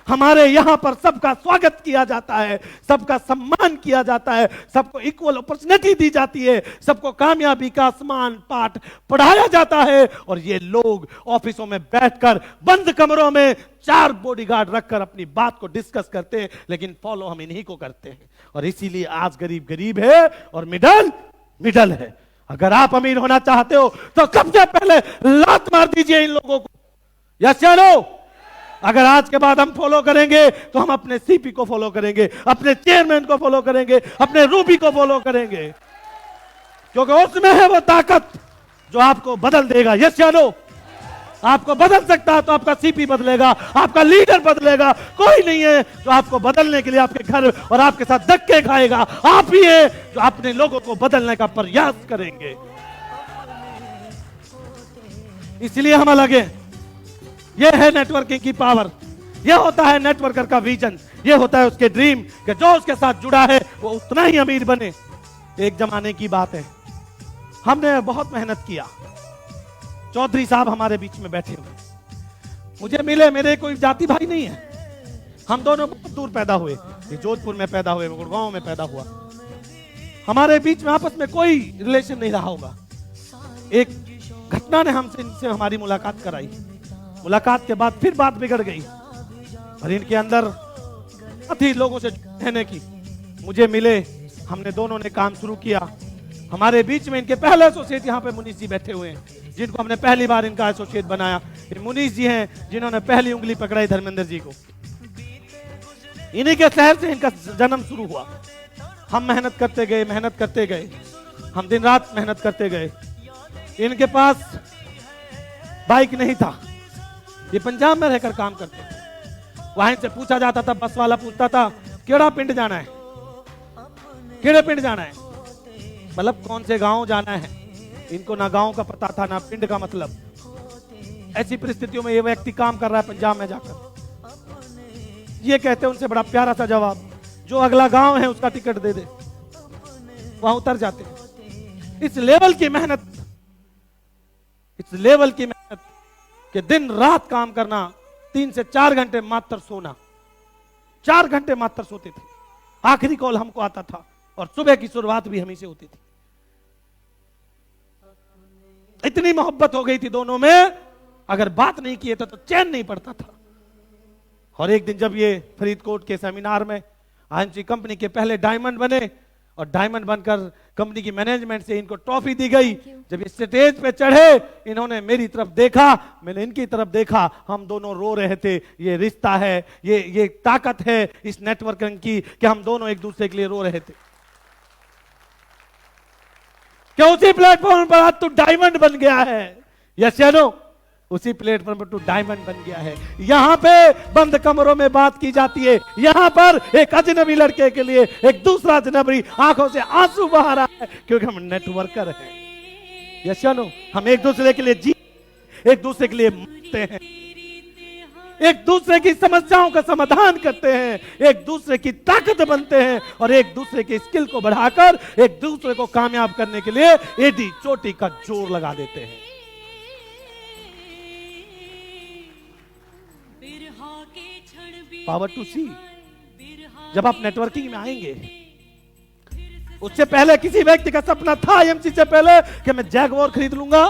हमारे यहां पर सबका स्वागत किया जाता है, सबका सम्मान किया जाता है, सबको इक्वल अपॉर्चुनिटी दी जाती है, सबको कामयाबी का समान पाठ पढ़ाया जाता है। और ये लोग ऑफिसों में बैठकर बंद कमरों में 4 बॉडीगार्ड रखकर अपनी बात को डिस्कस करते हैं, लेकिन फॉलो हम इन्हीं को करते हैं। और इसीलिए आज गरीब गरीब है और मिडल मिडल है। अगर आप अमीर होना चाहते हो तो सबसे पहले लात मार दीजिए इन लोगों को। यस या नो? अगर आज के बाद हम फॉलो करेंगे तो हम अपने सीपी को फॉलो करेंगे, अपने चेयरमैन को फॉलो करेंगे, अपने रूबी को फॉलो करेंगे, क्योंकि उसमें है वो ताकत जो आपको बदल देगा। यस या नो? आपको बदल सकता है तो आपका सीपी बदलेगा, आपका लीडर बदलेगा। कोई नहीं है जो आपको बदलने के लिए आपके घर और आपके साथ धक्के खाएगा। आप ही है जो अपने लोगों को बदलने का प्रयास करेंगे। इसलिए हम अलग हैं। यह है नेटवर्किंग की पावर, यह होता है नेटवर्कर का विजन, यह होता है उसके ड्रीम कि जो उसके साथ जुड़ा है वो उतना ही अमीर बने। एक जमाने की बात है, हमने बहुत मेहनत किया। चौधरी साहब हमारे बीच में बैठे हुए मुझे मिले, मेरे कोई जाति भाई नहीं है, हम दोनों बहुत दूर पैदा हुए, जोधपुर में पैदा हुए, गुड़गांव में पैदा हुआ, हमारे बीच में आपस में कोई रिलेशन नहीं रहा होगा। एक घटना ने हमसे इनसे हमारी मुलाकात कराई। मुलाकात के बाद फिर बात बिगड़ गई और इनके अंदर अति लोगों से रहने की। मुझे मिले, हमने दोनों ने काम शुरू किया। हमारे बीच में इनके पहले एसोसिएट यहाँ पे मुनीष जी बैठे हुए हैं, जिनको हमने पहली बार इनका एसोसिएट बनाया। ये मुनीष जी हैं जिन्होंने पहली उंगली पकड़ाई धर्मेंद्र जी को। इन्हीं के शहर से इनका जन्म शुरू हुआ। हम मेहनत करते गए, हम दिन रात मेहनत करते गए। इनके पास बाइक नहीं था, ये पंजाब में रहकर काम करते थे। वहां से पूछा जाता था, बस वाला पूछता था केड़ा पिंड जाना है, केड़े पिंड जाना है, मतलब कौन से गांव जाना है। इनको ना गांव का पता था ना पिंड का मतलब। ऐसी परिस्थितियों में ये व्यक्ति काम कर रहा है पंजाब में जाकर। ये कहते हैं उनसे बड़ा प्यारा सा जवाब, जो अगला गांव है उसका टिकट दे दे, वहां उतर जाते हैं। इस लेवल की मेहनत, इस लेवल की मेहनत कि दिन रात काम करना, 3 से 4 घंटे मात्र सोना, 4 घंटे मात्र सोते थे। आखिरी कॉल हमको आता था और सुबह की शुरुआत भी हमी से होती थी। इतनी मोहब्बत हो गई थी दोनों में, अगर बात नहीं किए तो चैन नहीं पड़ता था। और एक दिन जब ये फरीदकोट के सेमिनार में आईएमसी कंपनी के पहले डायमंड बने और डायमंड बनकर कंपनी की मैनेजमेंट से इनको ट्रॉफी दी गई, जब इस स्टेज पे चढ़े, इन्होंने मेरी तरफ देखा, मैंने इनकी तरफ देखा, हम दोनों रो रहे थे। ये रिश्ता है, ये ताकत है इस नेटवर्किंग की कि हम दोनों एक दूसरे के लिए रो रहे थे। क्या उसी प्लेटफॉर्म पर आज तू डायमंड बन गया है? यस या नो? उसी प्लेटफॉर्म पर तू डायमंड बन गया है। यहां पे बंद कमरों में बात की जाती है, यहां पर एक अजनबी लड़के के लिए एक दूसरा अजनबी आंखों से आंसू बहा रहा है, क्योंकि हम नेटवर्कर हैं। यस या नो? हम एक दूसरे के लिए जी, एक दूसरे के लिए मरते हैं, एक दूसरे की समस्याओं का समाधान करते हैं, एक दूसरे की ताकत बनते हैं और एक दूसरे की स्किल को बढ़ाकर एक दूसरे को कामयाब करने के लिए एडी चोटी का जोर लगा देते हैं। पावर टू सी। जब आप नेटवर्किंग में आएंगे, उससे पहले किसी व्यक्ति का सपना था आईएमसी से पहले कि मैं जैगवार खरीद लूंगा।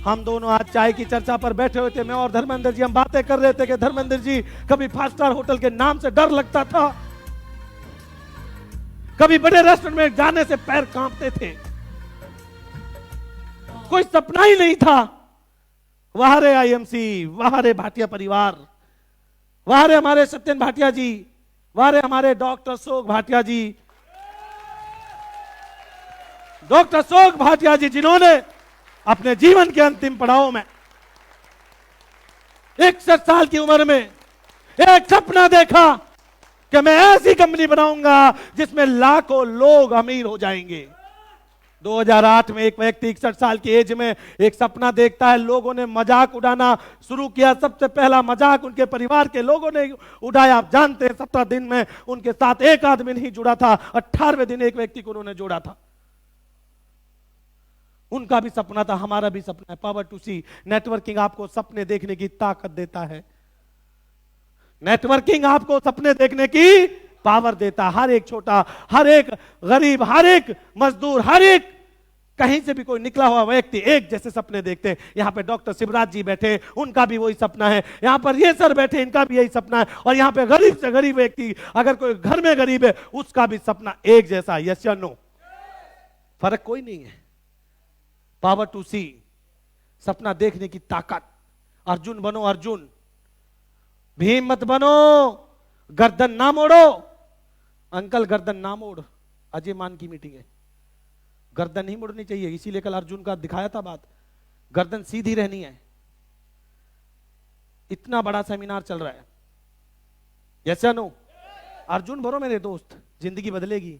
हम दोनों आज चाय की चर्चा पर बैठे हुए थे, मैं और धर्मेंद्र जी, हम बातें कर रहे थे कि धर्मेंद्र जी, कभी 5 स्टार होटल के नाम से डर लगता था, कभी बड़े रेस्टोरेंट में जाने से पैर कांपते थे, कोई सपना ही नहीं था। वहां रे आईएमसी, वहां रे भाटिया परिवार, वहां रे हमारे सत्यन भाटिया जी, वहां रे हमारे डॉक्टर अशोक भाटिया जी, डॉक्टर अशोक भाटिया जी, जिन्होंने अपने जीवन के अंतिम पड़ाव में 61 साल की उम्र में एक सपना देखा कि मैं ऐसी कंपनी बनाऊंगा जिसमें लाखों लोग अमीर हो जाएंगे। 2008 में एक व्यक्ति 61 साल की एज में एक सपना देखता है। लोगों ने मजाक उड़ाना शुरू किया। सबसे पहला मजाक उनके परिवार के लोगों ने उड़ाया। आप जानते हैं 17 दिन में उनके साथ एक आदमी नहीं जुड़ा था, 18वें दिन एक व्यक्ति को उन्होंने जोड़ा था। उनका भी सपना था, हमारा भी सपना है। Power to C. नेटवर्किंग आपको सपने देखने की ताकत देता है। नेटवर्किंग आपको सपने देखने की पावर देता। हर एक छोटा, हर एक गरीब, हर एक मजदूर, हर एक कहीं से भी कोई निकला हुआ व्यक्ति एक जैसे सपने देखते हैं। यहां पे डॉक्टर शिवराज जी बैठे, उनका भी वही सपना है। यहां पर ये सर बैठे, इनका भी यही सपना है। और यहां पे गरीब से गरीब व्यक्ति, अगर कोई घर में गरीब है, उसका भी सपना एक जैसा। यस या नो? फर्क कोई नहीं है। पावर टू सी, सपना देखने की ताकत। अर्जुन बनो, अर्जुन। भीम मत बनो, गर्दन ना मोड़ो। अंकल गर्दन ना मोड़, अजय मान की मीटिंग है, गर्दन नहीं मोड़नी चाहिए। इसीलिए कल अर्जुन का दिखाया था बात, गर्दन सीधी रहनी है। इतना बड़ा सेमिनार चल रहा है। यस या नो? अर्जुन बनो मेरे दोस्त, जिंदगी बदलेगी।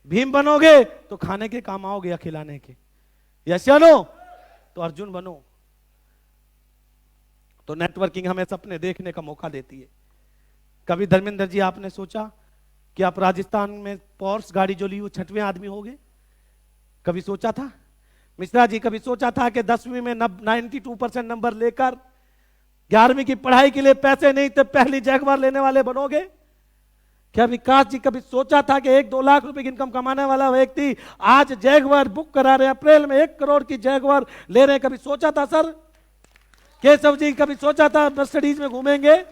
भीम बनोगे तो खाने के काम आओगे या खिलाने के। यस या नो? तो अर्जुन बनो। तो नेटवर्किंग हमें सपने देखने का मौका देती है। कभी धर्मेंद्र जी आपने सोचा कि आप राजस्थान में पोर्स गाड़ी जो ली वो 6वें आदमी हो गए? कभी सोचा था? मिश्रा जी कभी सोचा था कि 10वीं में 92% नंबर लेकर 11वीं की पढ़ाई के लिए पैसे नहीं थे, पहली जैगवार लेने वाले बनोगे? क्या विकास जी कभी सोचा था कि 1-2 लाख रुपए की इनकम कमाने वाला व्यक्ति आज जैगवार बुक करा रहे, अप्रैल में 1 करोड़ की जैगवार ले रहे? कभी सोचा था सर? केशव जी कभी सोचा था मर्सिडीज में घूमेंगे?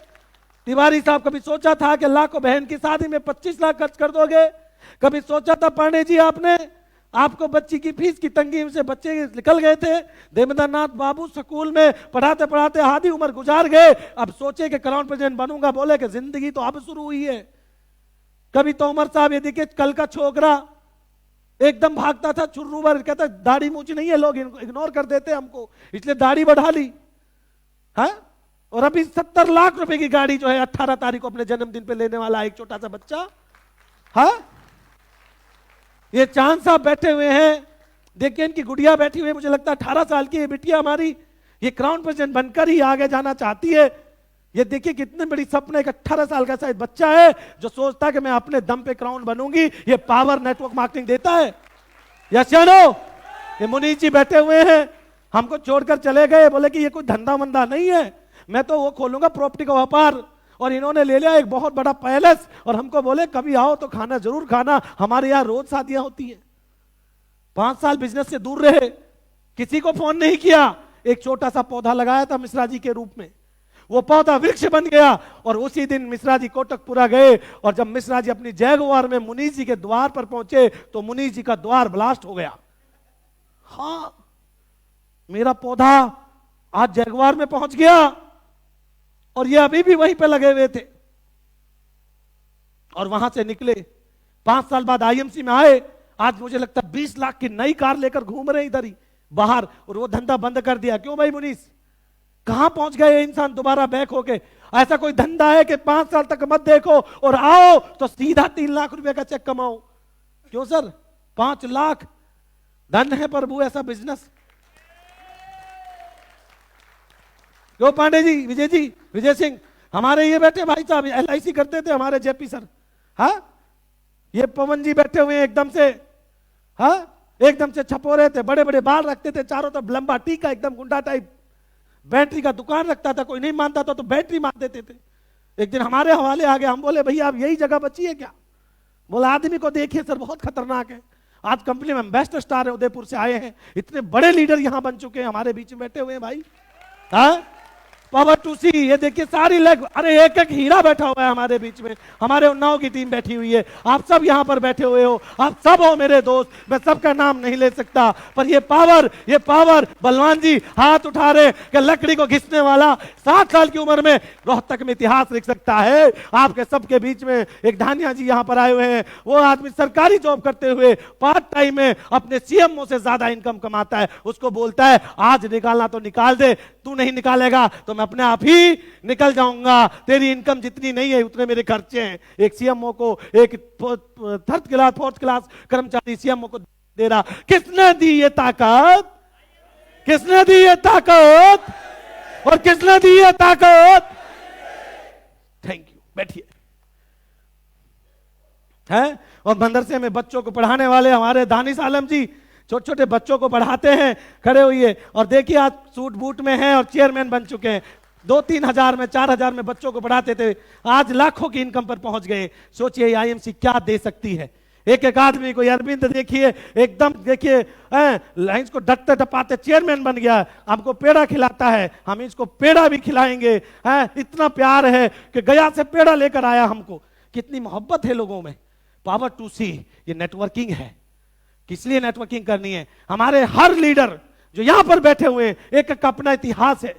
तिवारी साहब कभी सोचा था कि लाखों बहन की शादी में 25 लाख खर्च कर दोगे? कभी सोचा था पांडे जी आपने? आपको बच्ची की फीस की तंगी से बच्चे निकल गए थे। देवेंद्रनाथ बाबू स्कूल में पढ़ाते पढ़ाते आधी उम्र गुजार गए, अब सोचे कि क्राउन प्रेसिडेंट बनूंगा, बोले कि जिंदगी तो अब शुरू हुई है। कभी तो उमर साहब ये देखिए, कल का छोकरा एकदम भागता था, छुर्रू भर, कहता दाढ़ी मूछ नहीं है, लोग इग्नोर कर देते हमको, इसलिए दाढ़ी बढ़ा ली है। और अभी 70 लाख रुपए की गाड़ी जो है 18 तारीख को अपने जन्मदिन पे लेने वाला एक छोटा सा बच्चा है। ये चांद साहब बैठे हुए हैं, देखिए इनकी गुड़िया बैठी हुई है, मुझे लगता है 18 साल की है बिटिया हमारी। ये क्राउन प्रेसिडेंट बनकर ही आगे जाना चाहती है। ये देखिए कितने बड़ी सपने, एक 18 साल का शायद बच्चा है जो सोचता है कि मैं अपने दम पे क्राउन बनूंगी। ये पावर नेटवर्क मार्केटिंग देता है। यस या नो? ये मुनीष जी बैठे हुए हैं, हमको छोड़कर चले गए, बोले कि ये कोई धंधा मंदा नहीं है, मैं तो वो खोलूंगा प्रॉपर्टी का व्यापार। और इन्होंने ले लिया एक बहुत बड़ा पैलेस और हमको बोले कभी आओ तो खाना जरूर खाना, हमारे यहाँ रोज शादियां होती हैं। 5 साल बिजनेस से दूर रहे, किसी को फोन नहीं किया। एक छोटा सा पौधा लगाया था मिश्रा जी के रूप में, वो पौधा वृक्ष बन गया। और उसी दिन मिश्रा जी कोटकपुरा गए और जब मिश्रा जी अपनी जैगुआर में मुनीष जी के द्वार पर पहुंचे तो मुनीष जी का द्वार ब्लास्ट हो गया। हाँ, मेरा पौधा आज जैगुआर में पहुंच गया और ये अभी भी वहीं पे लगे हुए थे। और वहां से निकले, 5 साल बाद आईएमसी में आए। आज मुझे लगता है 20 लाख की नई कार लेकर घूम रहे इधर ही बाहर, और वो धंधा बंद कर दिया। क्यों भाई मुनीष? कहां पहुंच गए इंसान दोबारा बैक होके? ऐसा कोई धंधा है कि 5 साल तक मत देखो और आओ तो सीधा 3 लाख रुपए का चेक कमाओ? क्यों सर? 5 लाख धन है प्रभु, ऐसा बिजनेस। क्यों पांडे जी, विजय सिंह, हमारे ये बैठे भाई साहब LIC करते थे हमारे जेपी सर। हाँ, ये पवन जी बैठे हुए एकदम से, हाँ एकदम से छपोरे थे, बड़े बड़े बाल रखते थे, चारों तरफ लंबा टीका, एकदम गुंडा टाइप। बैटरी का दुकान रखता था, कोई नहीं मानता था तो बैटरी मार देते थे। एक दिन हमारे हवाले आ गए, हम बोले भैया अब यही जगह बची है क्या? बोला आदमी को देखिए सर, बहुत खतरनाक है। आज कंपनी में बेस्ट स्टार है, उदयपुर से आए हैं, इतने बड़े लीडर यहां बन चुके हैं, हमारे बीच में बैठे हुए हैं भाई। हाँ, पावर टू सी, ये देखिए सारी लेग, अरे एक एक हीरा बैठा हुआ है हमारे बीच में। हमारे उन्नाव की टीम बैठी हुई है, आप सब यहाँ पर बैठे हुए हो, आप सब हो मेरे दोस्त। मैं सबका नाम नहीं ले सकता, पर ये पावर बलवान जी हाथ उठा रहे कि लकड़ी को घिसने वाला 60 साल की उम्र में रोहतक में इतिहास लिख सकता है। आपके सबके बीच में एक धानिया जी यहाँ पर आए हुए हैं, वो आदमी सरकारी जॉब करते हुए पार्ट टाइम में अपने CMO से ज्यादा इनकम कमाता है। उसको बोलता है आज निकालना तो निकाल दे, तू नहीं निकालेगा तो मैं अपने आप ही निकल जाऊंगा, तेरी इनकम जितनी नहीं है उतने मेरे खर्चे हैं। एक CMO को, एक 4th क्लास कर्मचारी CMO को दे रहा। किसने दी ये ताकत? किसने दी ये ताकत? और किसने दी ये ताकत? थैंक यू, बैठिए। है, और मदरसे में बच्चों को पढ़ाने वाले हमारे दानिश आलम जी छोटे छोटे बच्चों को पढ़ाते हैं, खड़े हुए। और देखिए आज सूट बूट में हैं और चेयरमैन बन चुके हैं। 2-3 हजार में, 4 हजार में बच्चों को पढ़ाते थे, आज लाखों की इनकम पर पहुंच गए। सोचिए IMC क्या दे सकती है। एक एक आदमी को, अरविंद देखिए एकदम, देखिए लाइंस को डटते टपाते चेयरमैन बन गया। हमको पेड़ा खिलाता है, हम इसको पेड़ा भी खिलाएंगे। इतना प्यार है कि गया से पेड़ा लेकर आया हमको। कितनी मोहब्बत है लोगों में। पावर टू सी, ये नेटवर्किंग है। किस लिए नेटवर्किंग करनी है? हमारे हर लीडर जो यहां पर बैठे हुए हैं, एक एक अपना इतिहास है।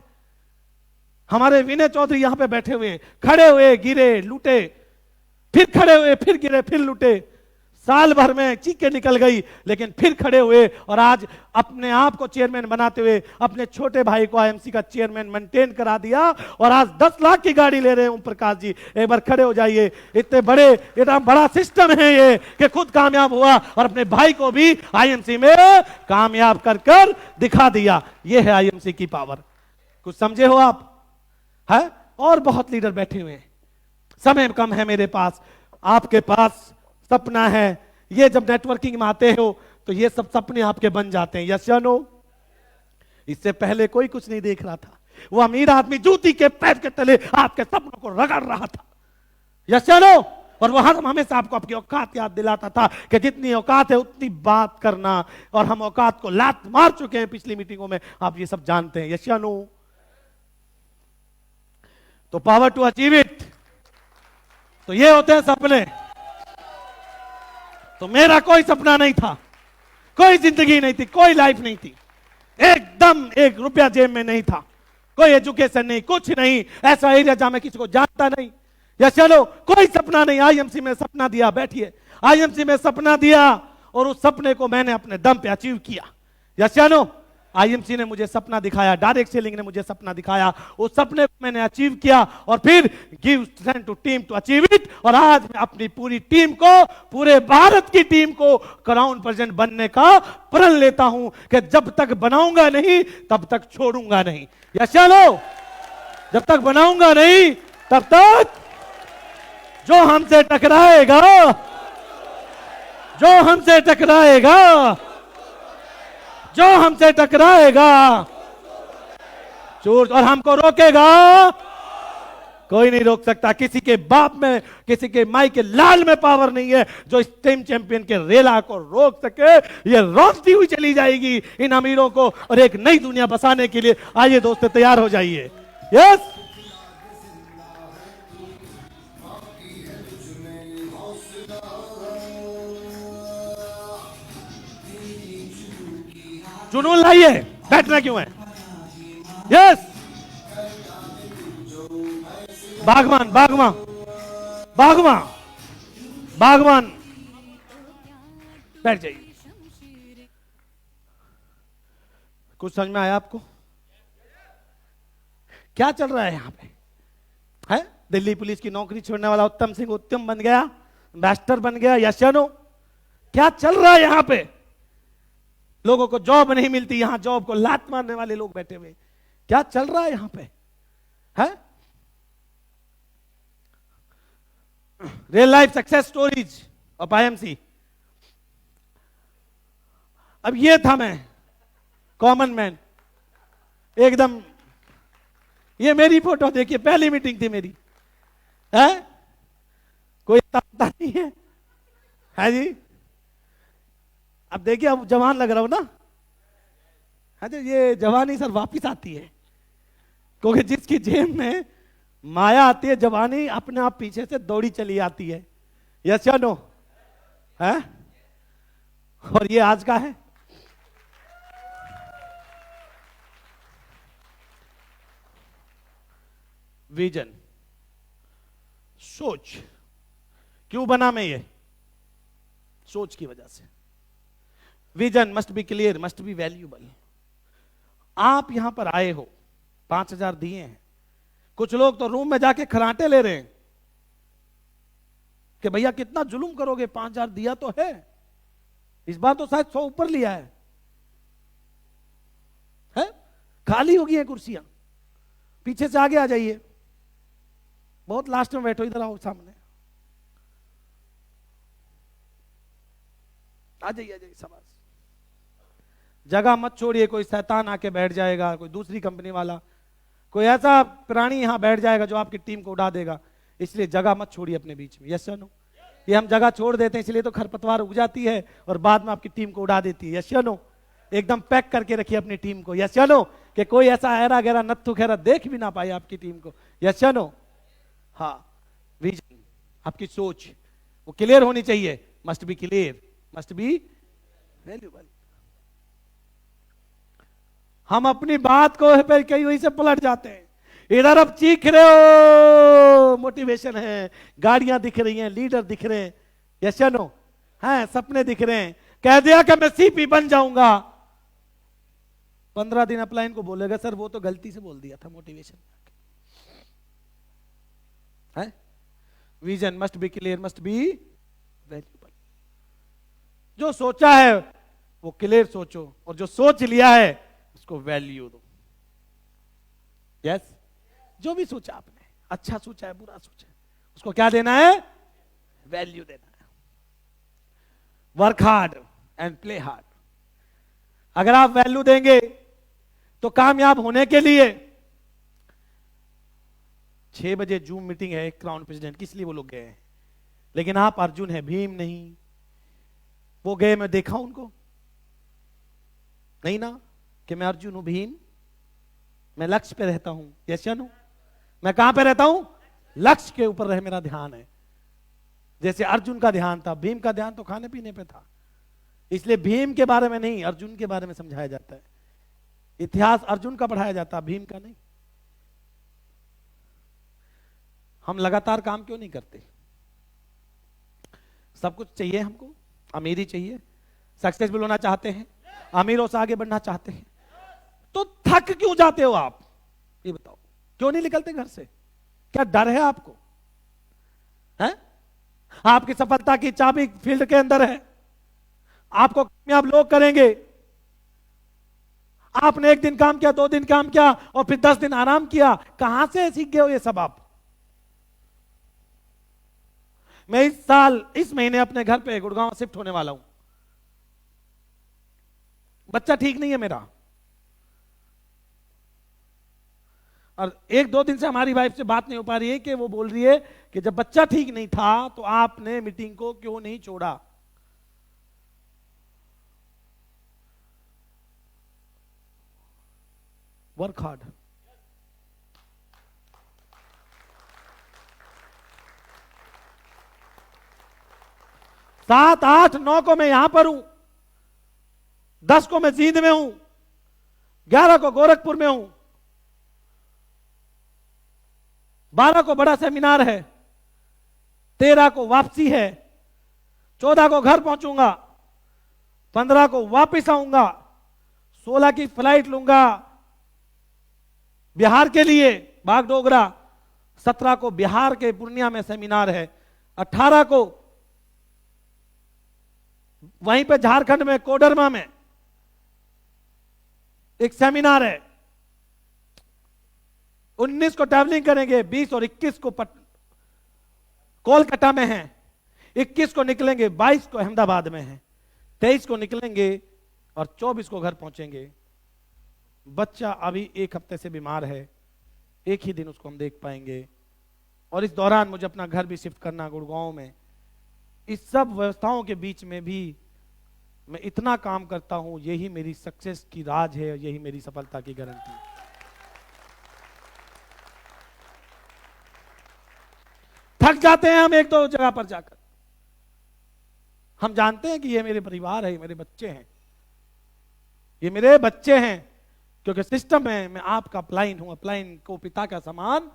हमारे विनय चौधरी यहां पे बैठे हुए हैं, खड़े हुए गिरे लूटे, फिर खड़े हुए फिर गिरे फिर लूटे। साल भर में चीखें निकल गई, लेकिन फिर खड़े हुए और आज अपने आप को चेयरमैन बनाते हुए अपने छोटे भाई को IMC का चेयरमैन मेंटेन करा दिया। और आज 10 लाख की गाड़ी ले रहे हैं ओम प्रकाश जी। एक बार खड़े हो जाइए। इतने बड़े, इतना बड़ा सिस्टम है ये कि खुद कामयाब हुआ और अपने भाई को भी IMC में कामयाब कर कर दिखा दिया। ये है IMC की पावर। कुछ समझे हो आप? है, और बहुत लीडर बैठे हुए हैं। समय कम है मेरे पास, आपके पास सपना है। ये जब नेटवर्किंग में आते हो तो ये सब सपने आपके बन जाते हैं। यस या नो? इससे पहले कोई कुछ नहीं देख रहा था। वो अमीर आदमी जूती के पैर के तले आपके सपनों को रगड़ रहा था। यस या नो? और वहां हमेशा आपको आपकी औकात याद दिलाता था कि जितनी औकात है उतनी बात करना, और हम औकात को लात मार चुके हैं पिछली मीटिंगों में, आप ये सब जानते हैं। यस या नो? तो पावर टू अचीव इट, तो ये होते हैं सपने। तो मेरा कोई सपना नहीं था, कोई जिंदगी नहीं थी, कोई लाइफ नहीं थी, एकदम 1 रुपया जेब में नहीं था, कोई एजुकेशन नहीं, कुछ नहीं। ऐसा एरिया जहां मैं किसी को जानता नहीं। या चलो, कोई सपना नहीं। IMC में सपना दिया, बैठिए। IMC में सपना दिया और उस सपने को मैंने अपने दम पे अचीव किया। या चलो, IMC ने मुझे सपना दिखाया, डायरेक्ट सेलिंग ने मुझे सपना दिखाया, उस सपने को मैंने अचीव किया और फिर give strength to team to achieve it. और आज मैं अपनी पूरी टीम को, पूरे भारत की टीम को क्राउन प्रेसिडेंट बनने का प्रण लेता हूं कि जब तक बनाऊंगा नहीं तब तक छोड़ूंगा नहीं। या चलो, जब तक बनाऊंगा नहीं तब तक जो हमसे टकराएगा, जो हमसे टकराएगा, जो हमसे टकराएगा चोर और हमको रोकेगा कोई नहीं रोक सकता। किसी के बाप में, किसी के माई के लाल में पावर नहीं है जो इस टीम चैंपियन के रेला को रोक सके। ये रोकती हुई चली जाएगी इन अमीरों को और एक नई दुनिया बसाने के लिए। आइए दोस्तों तैयार हो जाइए। यस जुनून लाइए, बैठना क्यों है? यस बागवान बागवान बागवान बागवान बैठ जाइए। कुछ समझ में आया आपको? क्या चल रहा है यहां पे? है दिल्ली पुलिस की नौकरी छोड़ने वाला उत्तम सिंह उत्तम बन गया, मास्टर बन गया, यस या नो? क्या चल रहा है यहां पे? लोगों को जॉब नहीं मिलती, यहां जॉब को लात मारने वाले लोग बैठे हुए। क्या चल रहा है यहां पे? है real life success stories of IMC. अब ये था मैं कॉमन मैन एकदम। ये मेरी फोटो देखिए, पहली मीटिंग थी मेरी। है कोई पता नहीं है जी? अब देखिए, अब जवान लग रहा हूं ना? हाँ जी, ये जवानी सर वापिस आती है, क्योंकि जिसकी जेब में माया आती है जवानी अपने आप पीछे से दौड़ी चली आती है। यस या नो? है और ये आज का है। विजन, सोच। क्यों बना मैं ये? सोच की वजह से। Vision must be clear, must be valuable. आप यहां पर आए हो, 5,000 दिए हैं। कुछ लोग तो रूम में जाके खराटे ले रहे हैं कि भैया कितना जुल्म करोगे, 5,000 दिया तो है। इस बार तो शायद 100 ऊपर लिया है? खाली होगी है कुर्सियां, पीछे से आगे आ जाइए। बहुत लास्ट में बैठो, इधर आओ सामने आ जाइए, आ जाइए। शाबाश। जगह मत छोड़िए, कोई शैतान आके बैठ जाएगा, कोई दूसरी कंपनी वाला, कोई ऐसा प्राणी यहां बैठ जाएगा जो आपकी टीम को उड़ा देगा। इसलिए जगह मत छोड़िए अपने बीच में। यस या नो? ये हम जगह छोड़ देते हैं इसलिए तो खरपतवार उग जाती है और बाद में आपकी टीम को उड़ा देती है। यस या नो? एकदम पैक करके रखिए अपनी टीम को। यस या नो? कि कोई ऐसा ऐरा गहरा नत्थु खेरा देख भी ना पाए आपकी टीम को। यस या नो? हाँ, विजन, आपकी सोच वो क्लियर होनी चाहिए। Must be clear, must be valuable. हम अपनी बात को फिर कहीं वहीं से पलट जाते हैं। इधर अब चीख रहे हो, मोटिवेशन है, गाड़ियां दिख रही हैं, लीडर दिख रहे हैं। यस या नो? हैं, सपने दिख रहे हैं। कह दिया कि मैं सीपी बन जाऊंगा, 15 दिन अपलाइन को बोलेगा सर वो तो गलती से बोल दिया था मोटिवेशन है। Vision must be clear, must be valuable. जो सोचा है वो क्लियर सोचो, और जो सोच लिया है उसको वैल्यू दो। यस? जो भी सोचा आपने, अच्छा सोचा है, बुरा सोचा है, उसको क्या देना है? वैल्यू देना है। Work hard and play hard. अगर आप वैल्यू देंगे तो कामयाब होने के लिए 6 बजे जूम मीटिंग है, क्राउन प्रेसिडेंट, किस लिए वो लोग गए हैं? लेकिन आप अर्जुन है, भीम नहीं। वो गए, मैं देखा उनको नहीं ना कि मैं अर्जुन हूं, भीम। मैं लक्ष्य पे रहता हूं। यस या नो? मैं कहां पे रहता हूं? लक्ष्य के ऊपर रह मेरा ध्यान है। जैसे अर्जुन का ध्यान था, भीम का ध्यान तो खाने पीने पे था। इसलिए भीम के बारे में नहीं, अर्जुन के बारे में समझाया जाता है। इतिहास अर्जुन का पढ़ाया जाता है, भीम का नहीं। हम लगातार काम क्यों नहीं करते? सब कुछ चाहिए हमको, अमीरी चाहिए, सक्सेसफुल होना चाहते हैं, अमीरों से आगे बढ़ना चाहते हैं, तो थक क्यों जाते हो आप? ये बताओ, क्यों नहीं निकलते घर से? क्या डर है आपको? है? आपकी सफलता की चाबी फील्ड के अंदर है। आपको कामयाब लोग करेंगे। आपने 1 दिन काम किया, 2 दिन काम किया और फिर 10 दिन आराम किया। कहां से सीख गए हो ये सब आप? मैं इस महीने अपने घर पे गुड़गांव शिफ्ट होने वाला हूं। बच्चा ठीक नहीं है मेरा, और 1-2 दिन से हमारी वाइफ से बात नहीं हो पा रही है कि वो बोल रही है कि जब बच्चा ठीक नहीं था तो आपने मीटिंग को क्यों नहीं छोड़ा। Work hard. सात, 8, 9 को मैं यहां पर हूं, 10 को मैं जींद में हूं, 11 को गोरखपुर में हूं, 12 को बड़ा सेमिनार है, 13 को वापसी है, 14 को घर पहुंचूंगा, 15 को वापस आऊंगा, 16 की फ्लाइट लूंगा बिहार के लिए बागडोगरा, 17 को बिहार के पूर्णिया में सेमिनार है, 18 को वहीं पे झारखंड में कोडरमा में एक सेमिनार है, 19 को ट्रैवलिंग करेंगे, 20 और 21 को कोलकाता में है, 21 को निकलेंगे, 22 को अहमदाबाद में है, 23 को निकलेंगे और 24 को घर पहुंचेंगे। बच्चा अभी 1 हफ्ते से बीमार है, एक ही दिन उसको हम देख पाएंगे, और इस दौरान मुझे अपना घर भी शिफ्ट करना गुड़गांव में। इस सब व्यवस्थाओं के बीच में भी मैं इतना काम करता हूं, यही मेरी सक्सेस की राज है और यही मेरी सफलता की गारंटी है। थक जाते हैं हम 1-2 जगह पर जाकर, हम जानते हैं कि ये मेरे परिवार है, ये मेरे बच्चे हैं, ये मेरे बच्चे हैं, क्योंकि सिस्टम में मैं आपका अपलाइन हूं। अपलाइन को पिता का समान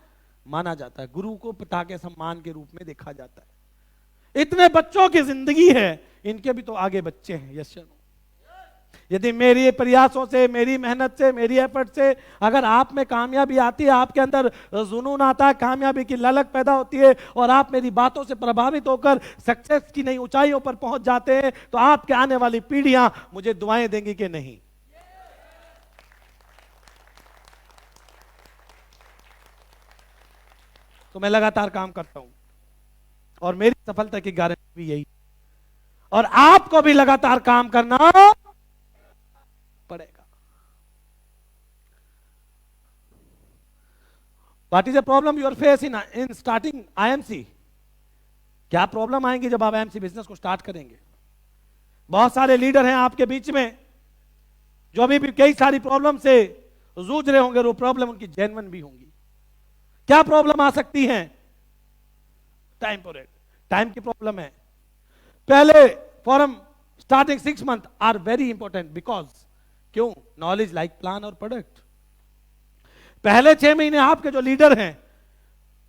माना जाता है, गुरु को पिता के सम्मान के रूप में देखा जाता है। इतने बच्चों की जिंदगी है, इनके भी तो आगे बच्चे हैं। यस या नो? यदि मेरी प्रयासों से, मेरी मेहनत से, मेरी एफर्ट से अगर आप में कामयाबी आती है, आपके अंदर जुनून आता है, कामयाबी की ललक पैदा होती है, और आप मेरी बातों से प्रभावित होकर सक्सेस की नई ऊंचाइयों पर पहुंच जाते हैं, तो आपके आने वाली पीढ़ियां मुझे दुआएं देंगी कि नहीं? तो मैं लगातार काम करता हूं और मेरी सफलता की गारंटी भी यही, और आपको भी लगातार काम करना पड़ेगा। What is the problem your face in starting IMC? क्या प्रॉब्लम आएंगी जब आप IMC बिजनेस को स्टार्ट करेंगे? बहुत सारे लीडर हैं आपके बीच में जो अभी भी कई सारी प्रॉब्लम से जूझ रहे होंगे, और वो प्रॉब्लम उनकी जेन्युइन भी होंगी। क्या प्रॉब्लम आ सकती है? टाइम की प्रॉब्लम है। पहले from starting 6 months are very important, because क्यों? नॉलेज लाइक प्लान और प्रोडक्ट। पहले 6 महीने आपके जो लीडर हैं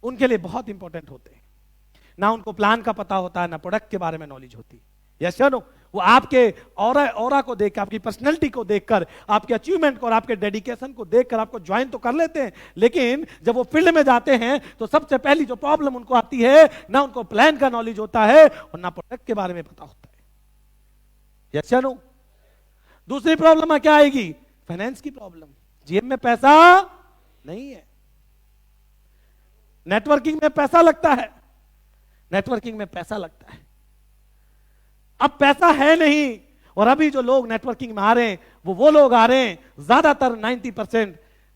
उनके लिए बहुत इंपॉर्टेंट होते हैं। ना उनको प्लान का पता होता है, ना प्रोडक्ट के बारे में नॉलेज होती। यस या नो? वो आपके ऑरा को देखकर, आपकी पर्सनैलिटी को देखकर, आपके अचीवमेंट को और आपके डेडिकेशन को देखकर आपको ज्वाइन तो कर लेते हैं, लेकिन जब वो फील्ड में जाते हैं तो सबसे पहली जो प्रॉब्लम उनको आती है, ना उनको प्लान का नॉलेज होता है और ना प्रोडक्ट के बारे में पता होता है। यस या नो? दूसरी प्रॉब्लम क्या आएगी? फाइनेंस की प्रॉब्लम। जेब में पैसा नहीं है। नेटवर्किंग में पैसा लगता है, नेटवर्किंग में पैसा लगता है। अब पैसा है नहीं, और अभी जो लोग नेटवर्किंग में आ रहे हैं वो लोग आ रहे हैं, ज्यादातर 90%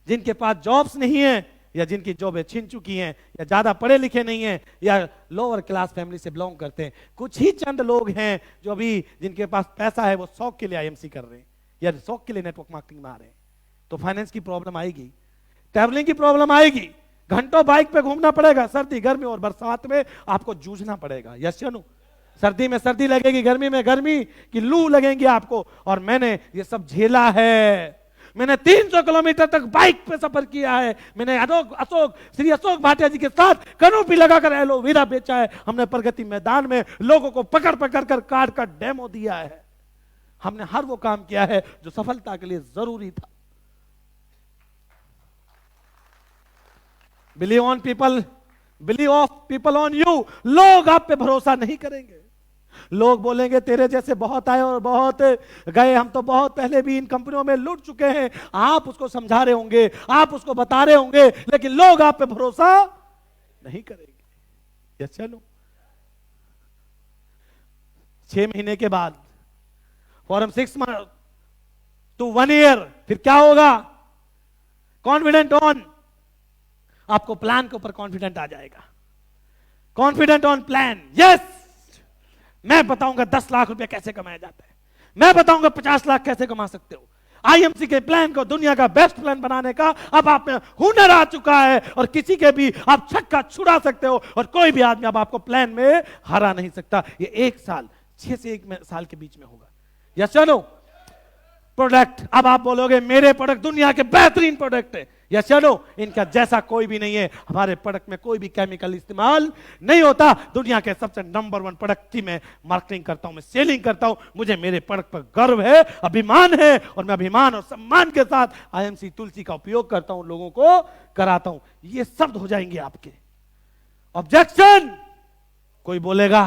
जिनके पास जॉब्स नहीं है, या जिनकी जॉबें छिन चुकी हैं, या ज्यादा पढ़े लिखे नहीं हैं, या लोअर क्लास फैमिली से बिलोंग करते हैं। कुछ ही चंद लोग हैं जो अभी जिनके पास पैसा है, वो शौक के लिए IMC कर रहे हैं या शौक के लिए नेटवर्क मार्केटिंग में आ रहे हैं। तो फाइनेंस की प्रॉब्लम आएगी, ट्रैवलिंग की प्रॉब्लम आएगी, घंटों बाइक पे घूमना पड़ेगा, सर्दी गर्मी और बरसात में आपको जूझना पड़ेगा। यस या नो? सर्दी में सर्दी लगेगी, गर्मी में गर्मी की लू लगेंगी आपको, और मैंने ये सब झेला है। मैंने 300 किलोमीटर तक बाइक पे सफर किया है। मैंने श्री अशोक भाटिया जी के साथ कनोपी लगाकर एलोवेरा बेचा है। हमने प्रगति मैदान में लोगों को पकड़ पकड़ कर काट कर डेमो दिया है। हमने हर वो काम किया है जो सफलता के लिए जरूरी था। Believe on people, believe of people on you. लोग आप पे भरोसा नहीं करेंगे, लोग बोलेंगे तेरे जैसे बहुत आए और बहुत गए, हम तो बहुत पहले भी इन कंपनियों में लुट चुके हैं। आप उसको समझा रहे होंगे, आप उसको बता रहे होंगे, लेकिन लोग आप पे भरोसा नहीं करेंगे। यस चलो, 6 महीने के बाद, फॉरम 6 मंथ टू 1 ईयर, फिर क्या होगा? कॉन्फिडेंट ऑन, आपको प्लान के ऊपर कॉन्फिडेंट आ जाएगा। Confident on plan. यस, मैं बताऊंगा 10 लाख रुपए कैसे कमाया जाता है, मैं बताऊंगा 50 लाख कैसे कमा सकते हो। आईएमसी के प्लान को दुनिया का बेस्ट प्लान बनाने का अब आप में हुनर आ चुका है, और किसी के भी आप छक्का छुड़ा सकते हो, और कोई भी आदमी अब आपको प्लान में हरा नहीं सकता। ये 1 साल, 6 से 1 साल के बीच में होगा। यस चलो, प्रोडक्ट, अब आप बोलोगे मेरे प्रोडक्ट दुनिया के बेहतरीन प्रोडक्ट है। यस चलो, इनका जैसा कोई भी नहीं है। हमारे प्रोडक्ट में कोई भी केमिकल इस्तेमाल नहीं होता। दुनिया के सबसे नंबर 1 प्रोडक्ट की मैं मार्केटिंग करता हूं, मैं सेलिंग करता हूं। मुझे मेरे प्रोडक्ट पर गर्व है, अभिमान है, और मैं अभिमान और सम्मान के साथ आईएमसी तुलसी का उपयोग करता हूं, लोगों को कराता हूं। ये शब्द हो जाएंगे आपके। ऑब्जेक्शन, कोई बोलेगा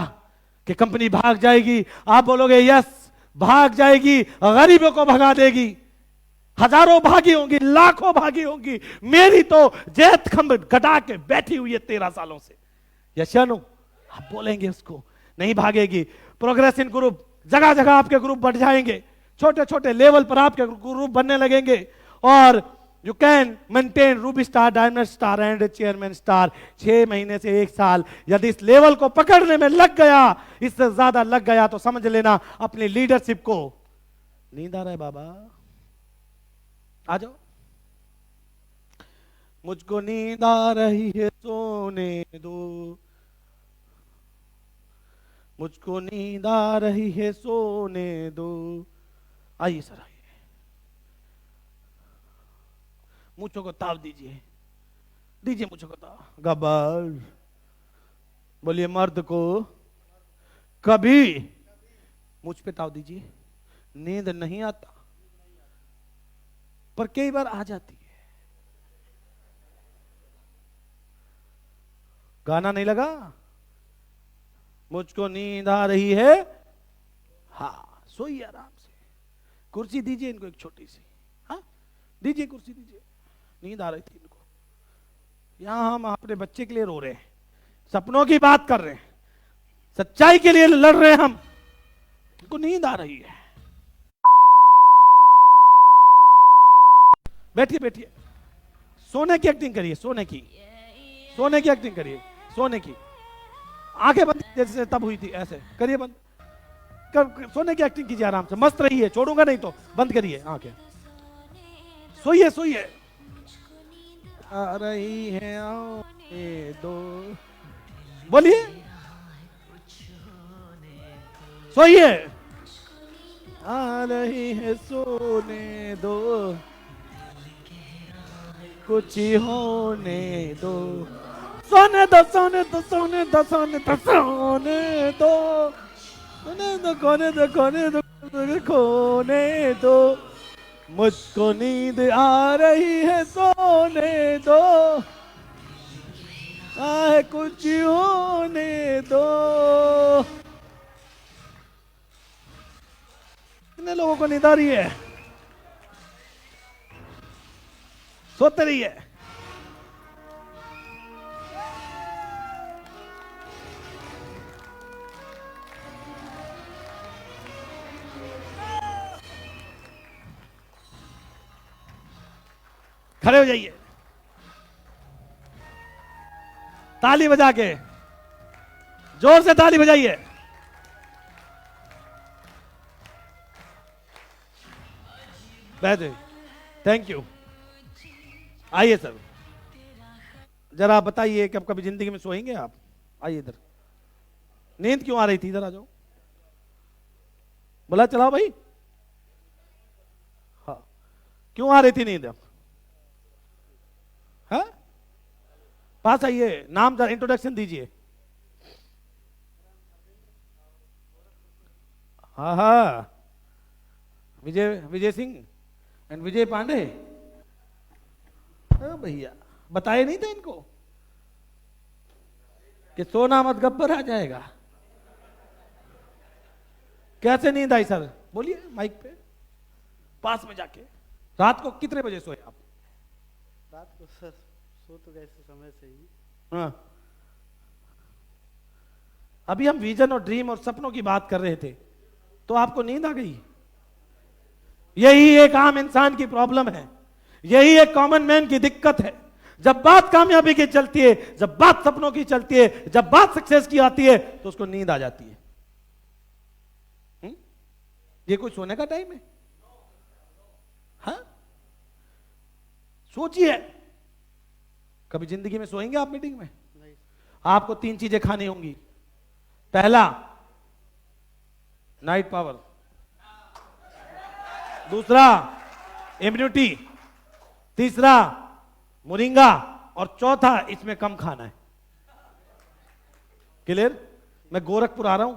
कि कंपनी भाग जाएगी, आप बोलोगे यस भाग जाएगी, गरीबों को भगा देगी। हजारों भागी होंगी, लाखों भागी होंगी, मेरी तो जैत खंभ घटा के बैठी हुई है 13 सालों से। यशानु, आप बोलेंगे उसको नहीं भागेगी। प्रोग्रेस इन ग्रुप, जगह जगह आपके ग्रुप बढ़ जाएंगे, छोटे छोटे लेवल पर आपके ग्रुप बनने लगेंगे, और you can maintain Ruby star, diamond star and chairman star. 6 महीने से 1 साल यदि इस लेवल को पकड़ने में लग गया, इससे ज्यादा लग गया, तो समझ लेना अपनी लीडरशिप को नींद आ रहा है बाबा। आ जाओ, मुझको नींद आ रही है सोने दो, मुझको नींद आ रही है सोने दो। आइए सर, आइए, मुझको ताव दीजिए, दीजिए मुझको ताव। गब्बर बोलिए, मर्द को कभी मुझ पे ताव दीजिए। नींद नहीं आता, पर कई बार आ जाती है। गाना नहीं लगा? मुझको नींद आ रही है, हाँ सोइए आराम से। कुर्सी दीजिए इनको एक छोटी सी, हाँ दीजिए कुर्सी दीजिए। नींद आ रही थी इनको। यहां हम अपने बच्चे के लिए रो रहे हैं, सपनों की बात कर रहे हैं, सच्चाई के लिए लड़ रहे हैं हम। इनको नींद आ रही है। बैठिए बैठिए, सोने की एक्टिंग करिए, सोने की एक्टिंग करिए, सोने की। आंखें बंद जैसे तब हुई थी, ऐसे करिए बंद सोने की एक्टिंग कीजिए, आराम से मस्त रहिए, छोड़ूंगा नहीं तो। बंद करिए आंखें, सोइए सोइए। आ रही है दो, बोलिए, सोइए। आ रही है सोने दो, कुछ होने दो, सोने दो सोने दो सोने दो सोने दो सोने दो, सोने दो खोने दो खोने दो खोने दो, मुझको नींद आ रही है सोने दो, आए कुछ होने दो। कितने लोगों को नींद आ रही है? सोते रहिए। खड़े हो जाइए, ताली बजा के, जोर से ताली बजाइए। बैठे, थैंक यू। आइए सर, जरा बताइए कि अब कभी जिंदगी में सोएंगे आप? आइए इधर। नींद क्यों आ रही थी? इधर आ जाओ। बोला चलाओ भाई। हाँ, क्यों आ रही थी नींद? हाँ, पास आइए, नाम जरा इंट्रोडक्शन दीजिए। हाँ हाँ, विजय सिंह एंड विजय पांडे। भैया बताए नहीं था इनको कि सोना मत गब्बर आ जाएगा। कैसे नींद आई सर? बोलिए माइक पे, पास में जाके। रात को कितने बजे सोए आप? रात को सर सो तो गए समय से ही। हाँ, अभी हम विजन और ड्रीम और सपनों की बात कर रहे थे, तो आपको नींद आ गई? यही एक आम इंसान की प्रॉब्लम है, यही एक कॉमन मैन की दिक्कत है। जब बात कामयाबी की चलती है, जब बात सपनों की चलती है, जब बात सक्सेस की आती है, तो उसको नींद आ जाती है। ये कोई सोने का टाइम है? हाँ, सोचिए, कभी जिंदगी में सोएंगे आप मीटिंग में? नहीं। आपको 3 चीजें खानी होंगी। पहला, नाइट पावर। दूसरा, इम्यूनिटी। तीसरा, मोरिंगा। और चौथा, इसमें कम खाना है। क्लियर? मैं गोरखपुर आ रहा हूं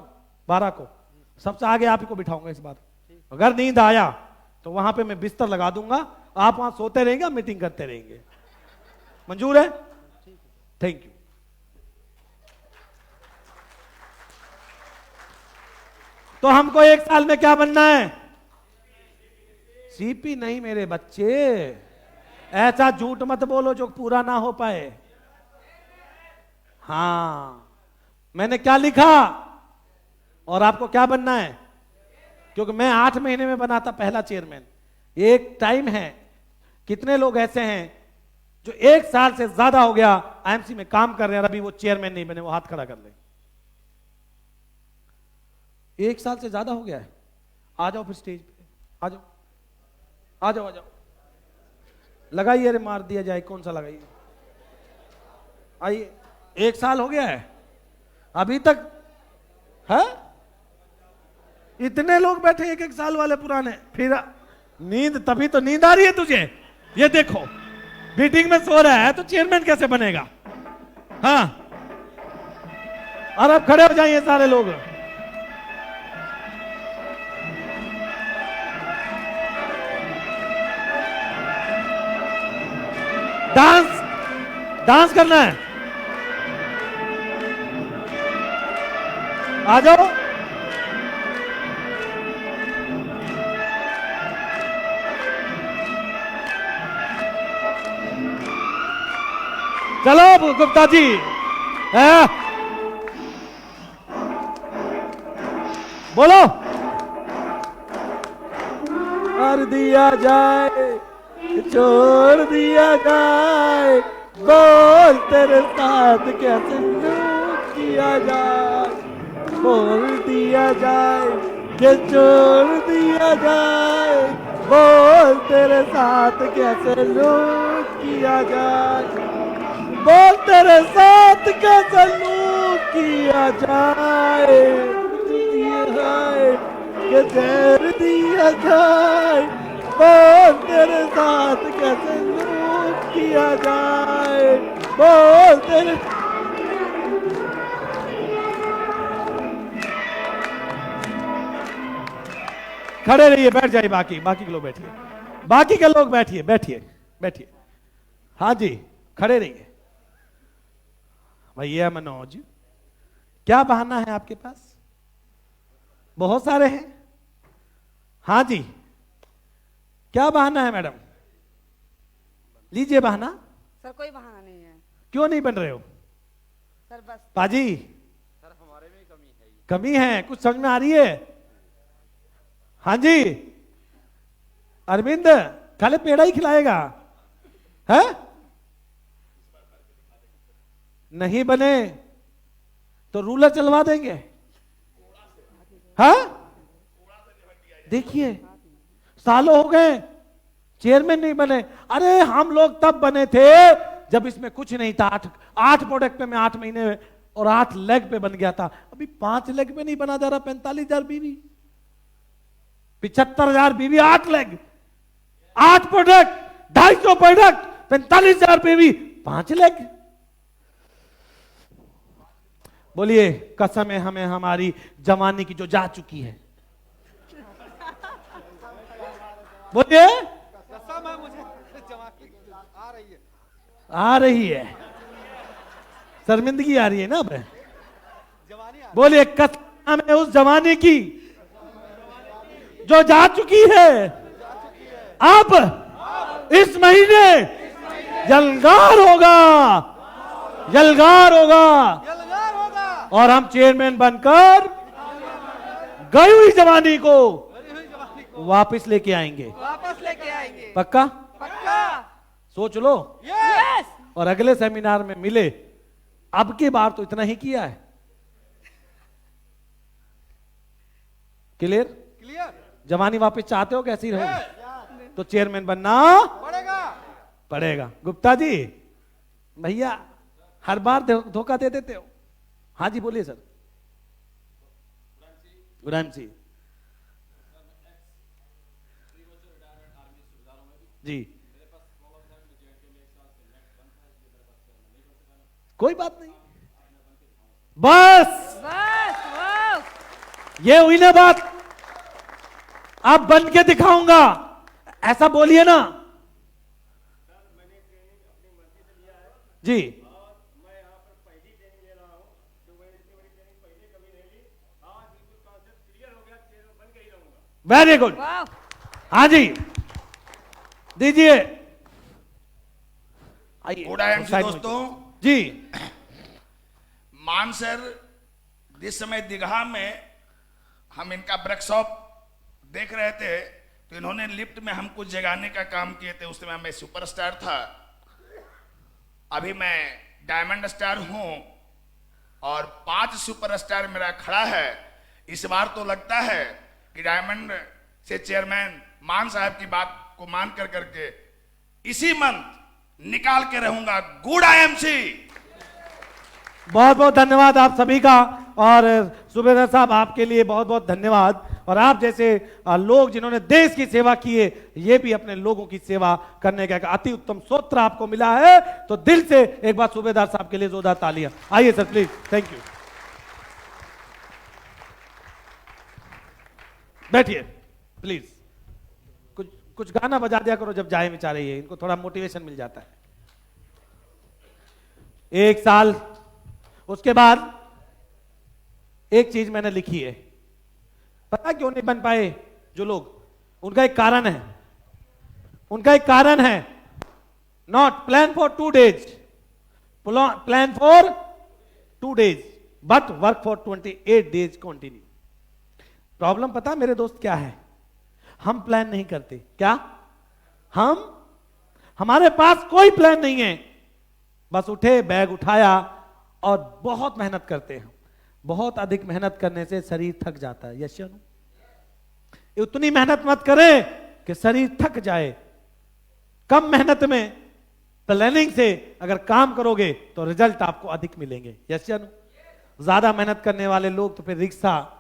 12 को, सबसे आगे आप ही को बिठाऊंगा इस बार। अगर नींद आया तो वहां पे मैं बिस्तर लगा दूंगा, आप वहां सोते रहेंगे, मीटिंग करते रहेंगे। मंजूर है? Thank you. तो हमको 1 साल में क्या बनना है? सीपी नहीं मेरे बच्चे, ऐसा झूठ मत बोलो जो पूरा ना हो पाए। हां, मैंने क्या लिखा और आपको क्या बनना है? क्योंकि मैं 8 महीने में बना था पहला चेयरमैन। एक टाइम है, कितने लोग ऐसे हैं जो 1 साल से ज्यादा हो गया आईएमसी में काम कर रहे हैं, अभी वो चेयरमैन नहीं बने? वो हाथ खड़ा कर ले। 1 साल से ज्यादा हो गया है। आ जाओ फिर स्टेज पे, आ जाओ, आ जाओ, आ जाओ। लगाइए, अरे मार दिया जाए, कौन सा लगाइए। आइए, 1 साल हो गया है अभी तक है? इतने लोग बैठे 1-1 साल वाले पुराने। फिर नींद, तभी तो नींद आ रही है तुझे। ये देखो, मीटिंग में सो रहा है तो चेयरमैन कैसे बनेगा? हाँ, और अब खड़े हो जाइए सारे लोग। डांस, डांस करना है। आ जाओ। चलो गुप्ता जी, बोलो। कर दिया जाए, छोड़ दिया जाए, बोल तेरे साथ कैसे लूट किया जाए। बोल दिया जाए कि छोड़ दिया जाए, बोल तेरे साथ कैसे लूट किया जाए। बोल तेरे साथ कैसे लूट किया जाए। दिया जाए कि देर दिया जाए, बोल तेरे साथ कैसे लूट किया जाए। बोल तेरे, खड़े रहिए, बैठ जाइए। बाकी के लोग बैठिए, बाकी के लोग बैठिए, बैठिए, बैठिए। हाँ जी, खड़े रहिए। भैया मनोज, क्या बहाना है आपके पास? बहुत सारे हैं। हाँ जी, क्या बहाना है मैडम? लीजिए बहाना। सर कोई बहाना नहीं है। क्यों नहीं बन रहे हो? सर बस पाजी, सर हमारे में कमी है। कमी है, कुछ समझ में आ रही है? हाँ जी, अरविंद खाली पेड़ा ही खिलाएगा है? नहीं बने तो रूलर चलवा देंगे। हाँ, देखिए सालों हो गए चेयरमैन नहीं बने। अरे हम लोग तब बने थे जब इसमें कुछ नहीं था। 8 प्रोडक्ट पे मैं 8 महीने और 8 लेग पे बन गया था। अभी 5 लेग पे नहीं बना जा रहा। 45,000 बीवी, 75,000 बीवी, 8 लेग, 8 प्रोडक्ट, 250 प्रोडक्ट, 45,000 बीवी, 5 लेग। बोलिए कसम है हमें हमारी जवानी की जो जा चुकी है। बोलिए कसम है मुझे जवानी आ रही है, आ रही है, शर्मिंदगी आ रही है ना अब। जवानी आ बोलिए कसम है उस जवानी की जो जा चुकी है अब इस महीने यलगार होगा, यलगार होगा, और हम चेयरमैन बनकर गई हुई जवानी को वापस लेके आएंगे। पक्का? पक्का। सोच लो यस। और अगले सेमिनार में मिले। अब की बार तो इतना ही किया है। क्लियर? जवानी वापस चाहते हो कैसी रहो? तो चेयरमैन बनना पड़ेगा। गुप्ता जी भैया हर बार धोखा दे देते हो। हाँ जी बोलिए सर। गुराम सिंह जी, कोई बात नहीं, बस ये हुई ना बात। अब बन के दिखाऊंगा, ऐसा बोलिए ना जी। Very good. हाँ जी दीजिए। आइए गुड आईएमसी दोस्तों जी। मान सर जिस समय दीघा में हम इनका वर्कशॉप देख रहे थे तो इन्होंने लिफ्ट में हमको जगाने का काम किए थे। उस समय मैं सुपरस्टार था, अभी मैं डायमंड स्टार हूं और 5 सुपरस्टार मेरा खड़ा है। इस बार तो लगता है कि डायमंड से चेयरमैन मान साहब की बात को मान कर करके इसी मंथ निकाल के रहूंगा। Good IMC. बहुत बहुत धन्यवाद आप सभी का, और सूबेदार साहब आपके लिए बहुत बहुत धन्यवाद। और आप जैसे लोग जिन्होंने देश की सेवा की है, ये भी अपने लोगों की सेवा करने का एक अति उत्तम सूत्र आपको मिला है। तो दिल से एक बार सूबेदार साहब के लिए जोरदार तालियां। आइए सर प्लीज। Thank you. बैठिए प्लीज। कुछ गाना बजा दिया करो जब जाए बेचारे, ये इनको थोड़ा मोटिवेशन मिल जाता है। 1 साल उसके बाद एक चीज मैंने लिखी है। पता क्यों नहीं बन पाए जो लोग? उनका एक कारण है, उनका एक कारण है। Not plan for 2 days, plan for 2 days but work for 28 days continue. Problem पता मेरे दोस्त क्या है? हम प्लान नहीं करते। क्या? हमारे पास कोई प्लान नहीं है। बस उठे, बैग उठाया और बहुत मेहनत करते हैं। बहुत अधिक मेहनत करने से शरीर थक जाता है। यस या नो? उतनी मेहनत मत करें कि शरीर थक जाए। कम मेहनत में प्लानिंग से अगर काम करोगे तो रिजल्ट आपको अधिक मिलेंगे। यस या नो? ज्यादा मेहनत करने वाले लोग तो फिर रिक्शा,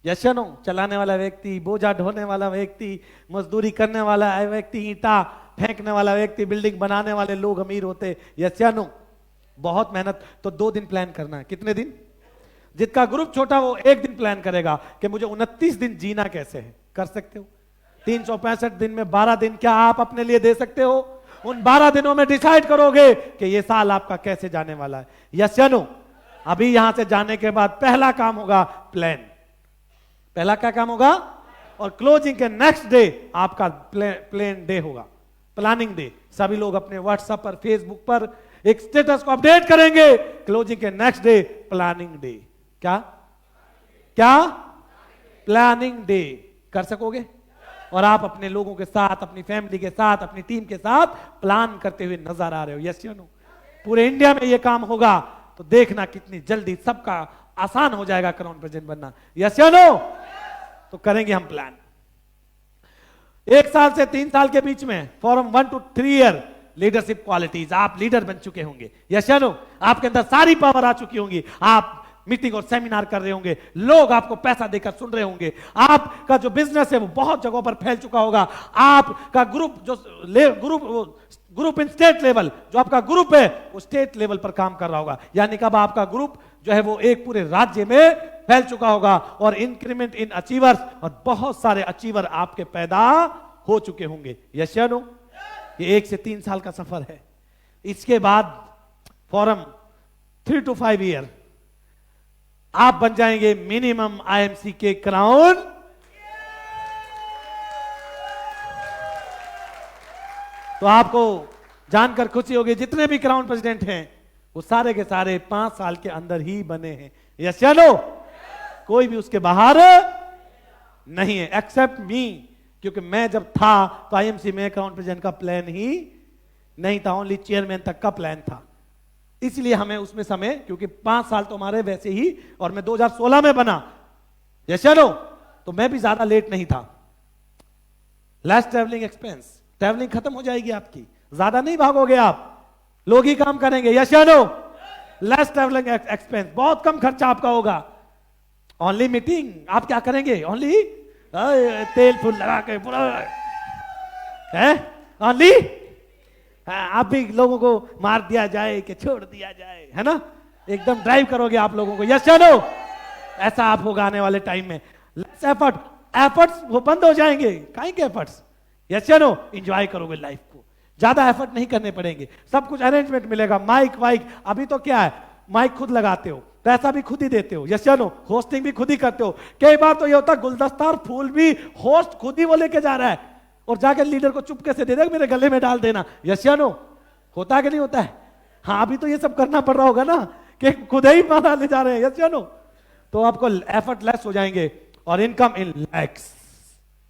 यस या नो, चलाने वाला व्यक्ति, बोझा ढोने वाला व्यक्ति, मजदूरी करने वाला व्यक्ति, ईंटा फेंकने वाला व्यक्ति, बिल्डिंग बनाने वाले लोग अमीर होते। यस या नो? बहुत मेहनत। तो 2 दिन प्लान करना है। कितने दिन? जिसका ग्रुप छोटा वो 1 दिन प्लान करेगा कि मुझे 29 दिन जीना कैसे है। कर सकते हो? 365 दिन में 12 दिन क्या आप अपने लिए दे सकते हो? उन 12 दिनों में डिसाइड करोगे कि ये साल आपका कैसे जाने वाला है। यस या नो? अभी यहां से जाने के बाद पहला काम होगा प्लान। पहला क्या काम होगा? और क्लोजिंग के नेक्स्ट डे आपका प्लान डे होगा, प्लानिंग डे। सभी लोग अपने व्हाट्सएप पर, फेसबुक पर एक स्टेटस को अपडेट करेंगे। क्लोजिंग के नेक्स्ट डे प्लानिंग डे। क्या? Planning day. कर सकोगे? और आप अपने लोगों के साथ, अपनी फैमिली के साथ, अपनी टीम के साथ प्लान करते हुए नजर आ रहे हो। यस या नो? पूरे इंडिया में ये काम होगा तो देखना कितनी जल्दी सबका आसान हो जाएगा क्राउन प्रेसिडेंट बनना। यस या नो? तो करेंगे हम प्लान। 1 साल से 3 साल के बीच में from 1 to 3 year leadership qualities, आप लीडर बन चुके होंगे। यस या नो? आपके अंदर सारी पावर आ चुकी होंगी। आप मीटिंग और सेमिनार कर रहे होंगे, लोग आपको पैसा देकर सुन रहे होंगे, आपका जो बिजनेस है वो बहुत जगहों पर फैल चुका होगा। आपका ग्रुप इन स्टेट लेवल, जो आपका ग्रुप है वो स्टेट लेवल पर काम कर रहा होगा। यानी कब आपका ग्रुप जो है वो एक पूरे राज्य में फैल चुका होगा। और इंक्रीमेंट इन अचीवर्स, और बहुत सारे अचीवर आपके पैदा हो चुके होंगे। यस या नो? ये 1 से 3 साल का सफर है। इसके बाद फॉरम 3 to 5 ईयर आप बन जाएंगे मिनिमम आईएमसी के क्राउन। तो आपको जानकर खुशी होगी जितने भी क्राउन प्रेसिडेंट हैं वो सारे के सारे 5 साल के अंदर ही बने हैं। यस या नो? कोई भी उसके बाहर नहीं है एक्सेप्ट मी, क्योंकि मैं जब था तो आईएमसी में क्राउन प्रेसिडेंट का प्लान ही नहीं था, ओनली चेयरमैन तक का प्लान था। इसलिए हमें उसमें समय, क्योंकि 5 साल तो हमारे वैसे ही, और मैं 2016 में बना। यस या नो? तो मैं भी ज्यादा लेट नहीं था। लेस ट्रैवलिंग एक्सपेंस, ट्रैवलिंग खत्म हो जाएगी आपकी, ज्यादा नहीं भागोगे आप, लोग ही काम करेंगे। यस या नो? लेस ट्रैवलिंग एक्सपेंस, बहुत कम खर्चा आपका होगा। ओनली मीटिंग, आप क्या करेंगे? ओनली तेल फूल लगा के पूरा है ओनली, आप भी लोगों को मार दिया जाए कि छोड़ दिया जाए, है ना? एकदम ड्राइव करोगे आप लोगों को। यस या नो? ऐसा आप होगा आने वाले टाइम में। लेस एफर्ट, एफर्ट्स वो बंद हो जाएंगे, काहे के एफर्ट्स? यस या नो? एंजॉय करोगे लाइफ को, ज्यादा एफर्ट नहीं करने पड़ेंगे, सब कुछ अरेंजमेंट मिलेगा। माइक वाइक, अभी तो क्या है, माइक खुद लगाते हो, पैसा भी खुद ही देते हो। यस या नो? होस्टिंग भी खुद ही करते हो। कई बार तो ये होता है गुलदस्ता और फूल भी होस्ट खुद ही वो लेके जा रहा है, और जाकर लीडर को चुपके से दे दे, मेरे गले में डाल देना। यस या नो? होता है कि नहीं होता है? हाँ, अभी तो ये सब करना पड़ रहा होगा ना, कि खुद ही माना ले जा रहे हैं। यस या नो? तो आपको एफर्ट लेस हो जाएंगे। और इनकम इन लैक्स,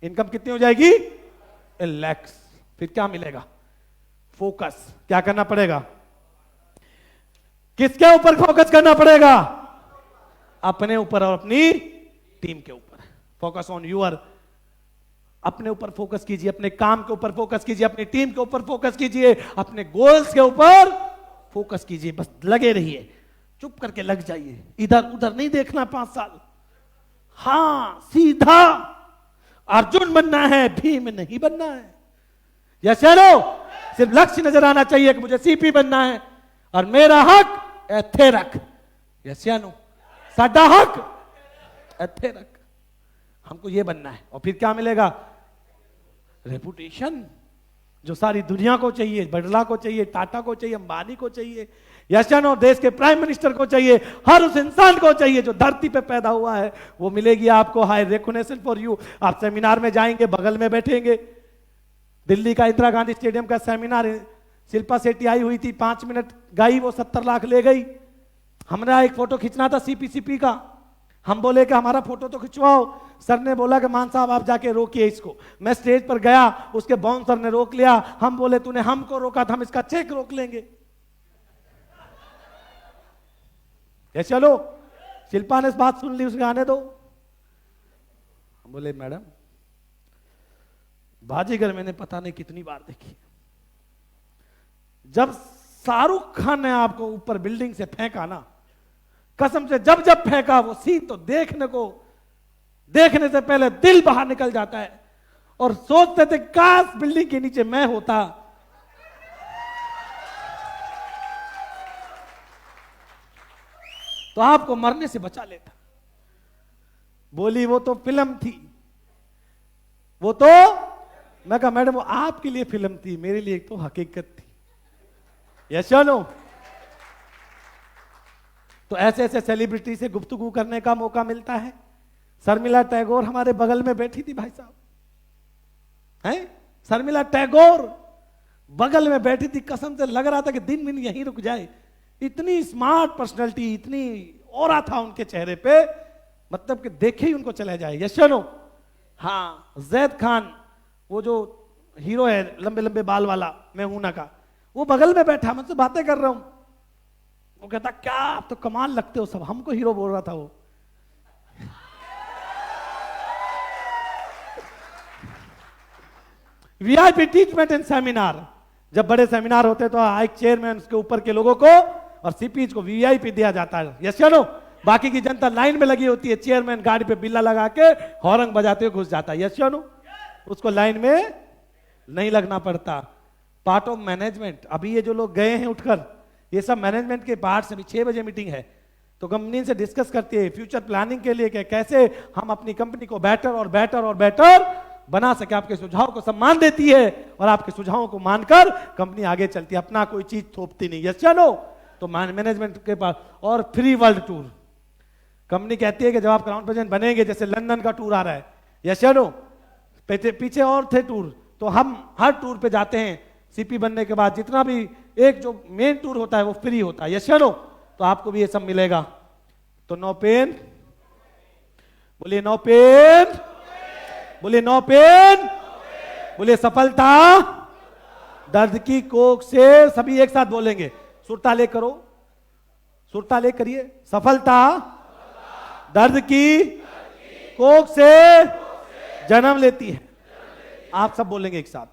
इनकम कितनी हो जाएगी? इन लैक्स। फिर क्या मिलेगा? फोकस। क्या करना पड़ेगा? किसके ऊपर फोकस करना पड़ेगा? अपने ऊपर और अपनी टीम के ऊपर। फोकस ऑन यूर, अपने ऊपर फोकस कीजिए, अपने काम के ऊपर फोकस कीजिए, अपनी टीम के ऊपर फोकस कीजिए, अपने गोल्स के ऊपर फोकस कीजिए। बस लगे रहिए, चुप करके लग जाइए, इधर उधर नहीं देखना 5 साल। हां, सीधा अर्जुन बनना है, भीम नहीं बनना है। यस या नो? सिर्फ लक्ष्य नजर आना चाहिए कि मुझे सीपी बनना है और मेरा हक एथे रख। यस या नो? साडा हक एथे रख, हमको ये बनना है। और फिर क्या मिलेगा? रेपुटेशन, जो सारी दुनिया को चाहिए, बिरला को चाहिए, टाटा को चाहिए, अंबानी को चाहिए। यस या नो? देश के प्राइम मिनिस्टर को चाहिए, हर उस इंसान को चाहिए जो धरती पे पैदा हुआ है, वो मिलेगी आपको। High recognition for you. आप सेमिनार में जाएंगे, बगल में बैठेंगे। दिल्ली का इंदिरा गांधी स्टेडियम का सेमिनार, शिल्पा शेट्टी आई हुई थी, 5 मिनट गाई, वो 70 लाख ले गई। हमारा एक फोटो खींचना था सीपी का, हम बोले कि हमारा फोटो तो खिंचवाओ। सर ने बोला कि मान साहब आप जाके रोकिए इसको। मैं स्टेज पर गया, उसके बाउंसर ने रोक लिया। हम बोले तूने हमको रोका था, हम इसका चेक रोक लेंगे। ये चलो, शिल्पा ने इस बात सुन ली, उसके आने दो। हम बोले मैडम, बाजीगर मैंने पता नहीं कितनी बार देखी। जब शाहरुख खान ने आपको ऊपर बिल्डिंग से फेंका ना, कसम से जब जब फेंका, वो सीन तो देखने से पहले दिल बाहर निकल जाता है और सोचते थे काश बिल्डिंग के नीचे मैं होता। तो आपको मरने से बचा लेता। बोली वो तो फिल्म थी, वो तो, मैं कहा मैडम वो आपके लिए फिल्म थी, मेरे लिए तो हकीकत थी। यस या नो? तो ऐसे ऐसे सेलिब्रिटी से गुफ्तगू करने का मौका मिलता है। शर्मिला टैगोर हमारे बगल में बैठी थी भाई साहब, हैं? शर्मिला टैगोर बगल में बैठी थी, कसम से लग रहा था कि दिन दिन यहीं रुक जाए। इतनी स्मार्ट पर्सनालिटी, इतनी ऑरा था उनके चेहरे पे, मतलब कि देखे ही उनको चला जाए। यस या नो? हाँ, जैद खान, वो जो हीरो है लंबे लंबे बाल वाला, मैं हूं ना का, वो बगल में बैठा, मुझसे बातें कर रहा हूं। वो कहता क्या आप तो कमाल लगते हो सब, हमको हीरो बोल रहा था वो। वीआईपी ट्रीटमेंट इन सेमिनार, जब बड़े सेमिनार होते तो एक चेयरमैन उसके ऊपर के लोगों को और सीपीज को वीआईपी दिया जाता है। यस या नो? बाकी की जनता लाइन में लगी होती है, चेयरमैन गाड़ी पे बिल्ला लगा के हॉर्न बजाते हुए घुस जाता है। यस या नो? उसको लाइन में नहीं लगना पड़ता। Part of management. अभी ये जो लोग गए हैं उठकर, ये सब मैनेजमेंट के पार्ट से। अभी 6 बजे मीटिंग है, तो कंपनी से डिस्कस करती है फ्यूचर प्लानिंग के लिए कि कैसे हम अपनी कंपनी को बेटर और बेटर और बेटर बना सके। आपके सुझाव को सम्मान देती है और आपके सुझावों को मानकर कंपनी आगे चलती है, अपना कोई चीज थोपती नहीं। यस या नो? तो मैनेजमेंट के पास। और फ्री वर्ल्ड टूर, कंपनी कहती है कि जब आप क्राउन प्रेसिडेंट बनेंगे, जैसे लंदन का टूर आ रहा है, यस या नो? पीछे और थे टूर, तो हम हर टूर पे जाते हैं, सीपी बनने के बाद जितना भी एक जो मेन टूर होता है वो फ्री होता है, यस या नो? तो आपको भी ये सब मिलेगा। तो नो पेन, बोलिए नो पेन, बोलिए नो पेन, बोलिए सफलता दर्द की कोख से। सभी एक साथ बोलेंगे, सुरताले करो, सुरताले करिए। सफलता दर्द की कोख से जन्म लेती है। आप सब बोलेंगे एक साथ।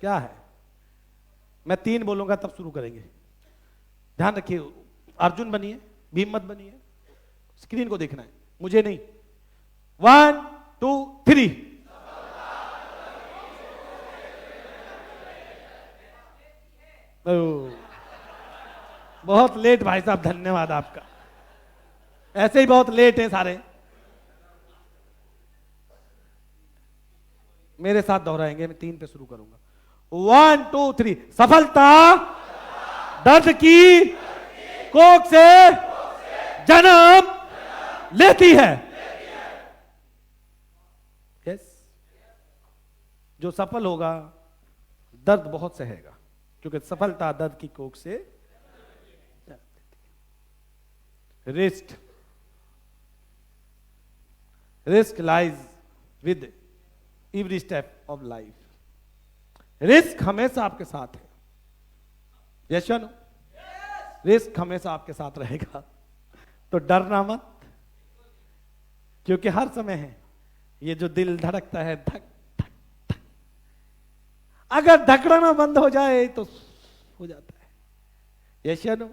क्या है? मैं 3 बोलूंगा तब शुरू करेंगे, ध्यान रखिए। अर्जुन बनिए, भीम मत बनिए, स्क्रीन को देखना है, मुझे नहीं। 1 2 3। बहुत लेट भाई साहब, धन्यवाद आपका। ऐसे ही बहुत लेट है सारे। मेरे साथ दोहराएंगे, मैं 3 पे शुरू करूंगा। 1 2 3। सफलता दर्द की कोख से जन्म लेती है। यस, जो सफल होगा दर्द बहुत सहेगा, क्योंकि सफलता दर्द की कोख से। Risk, risk lies with every step of life. Risk हमेशा आपके साथ है, यस या नो? रिस्क हमेशा आपके साथ रहेगा, तो डरना मत, क्योंकि हर समय है ये जो दिल धड़कता है, धक धक धक, अगर धड़कना बंद हो जाए तो हो जाता है, यस या नो?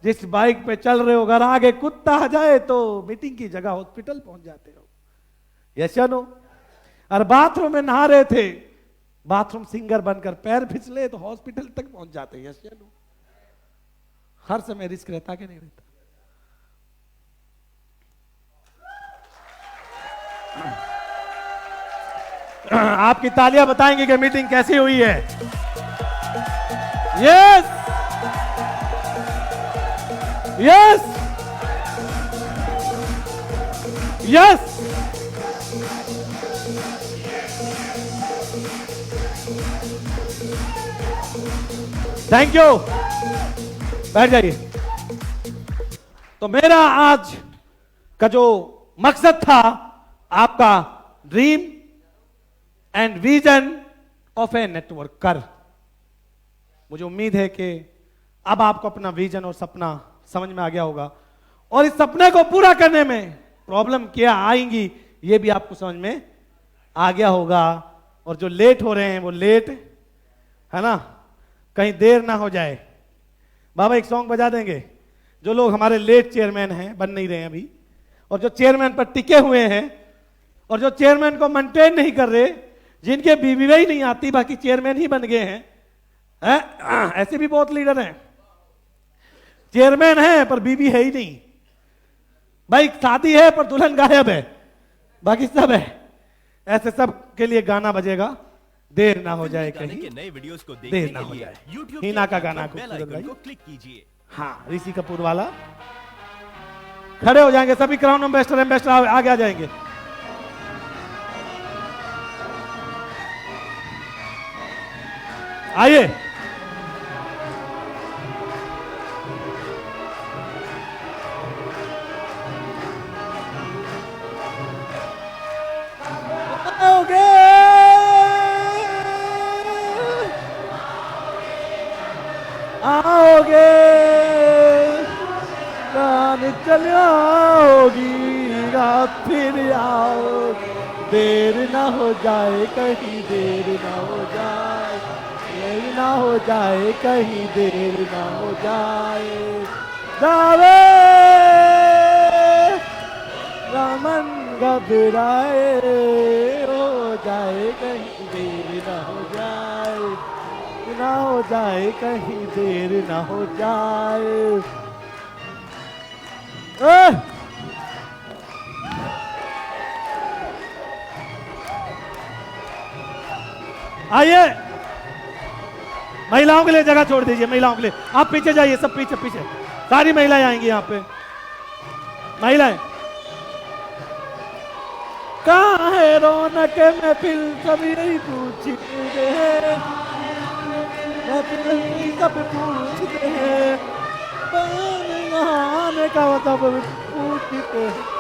जिस बाइक पे चल रहे हो, अगर आगे कुत्ता आ जाए तो मीटिंग की जगह हॉस्पिटल पहुंच जाते हो, यस या नो? और बाथरूम में नहा रहे थे, बाथरूम सिंगर बनकर पैर फिसले तो हॉस्पिटल तक पहुंच जाते हैं, यस या नो? हर समय रिस्क रहता कि नहीं रहता? आपकी तालियां बताएंगे कि मीटिंग कैसी हुई है। Yes yes yes. Thank you, बैठ जाइए। तो मेरा आज का जो मकसद था, आपका dream and vision of A networker. मुझे उम्मीद है कि अब आपको अपना विजन और सपना समझ में आ गया होगा, और इस सपने को पूरा करने में प्रॉब्लम क्या आएंगी ये भी आपको समझ में आ गया होगा। और जो लेट हो रहे हैं वो लेट है ना, कहीं देर ना हो जाए। बाबा एक सॉन्ग बजा देंगे। जो लोग हमारे लेट चेयरमैन हैं, बन नहीं रहे हैं अभी, और जो चेयरमैन पर टिके हुए हैं, और जो चेयरमैन को मेंटेन नहीं कर रहे, जिनके बीवी ही नहीं आती बाकी चेयरमैन ही बन गए हैं, ऐसे भी बहुत लीडर हैं। चेयरमैन है पर बीवी है ही नहीं, भाई शादी है पर दुल्हन गायब है, बाकी सब है। ऐसे सब के लिए गाना बजेगा, देर ना हो जाए कहीं, नए वीडियोस को देखने देर ना के हो लिए जाए। YouTube हीना का के गाना बेल खूबसूरत आइकन भाई। को क्लिक कीजिए। हाँ, ऋषि कपूर वाला। खड़े हो जाएंगे सभी, क्राउन एम्बेसडर आगे आ जाएंगे। आइए, आओगे आओगे, रात चल आओगी, रात फिर आओगी, देर ना हो जाए कहीं, देर ना हो जाए, देर ना हो जाए कहीं, देर ना हो जाए। जावे रामन घबराए, हो जाए कहीं, देर ना हो जाए, ना हो जाए कहीं, देर ना हो जाए। आइए, महिलाओं के लिए जगह छोड़ दीजिए, महिलाओं के लिए आप पीछे जाइए, सब पीछे पीछे, सारी महिलाएं आएंगी यहाँ पे। महिलाएं कहाँ है रौनक महफिल सब यही पूछते हैं, महफिल सब पूछते हैं, आने का सब पूछते हैं।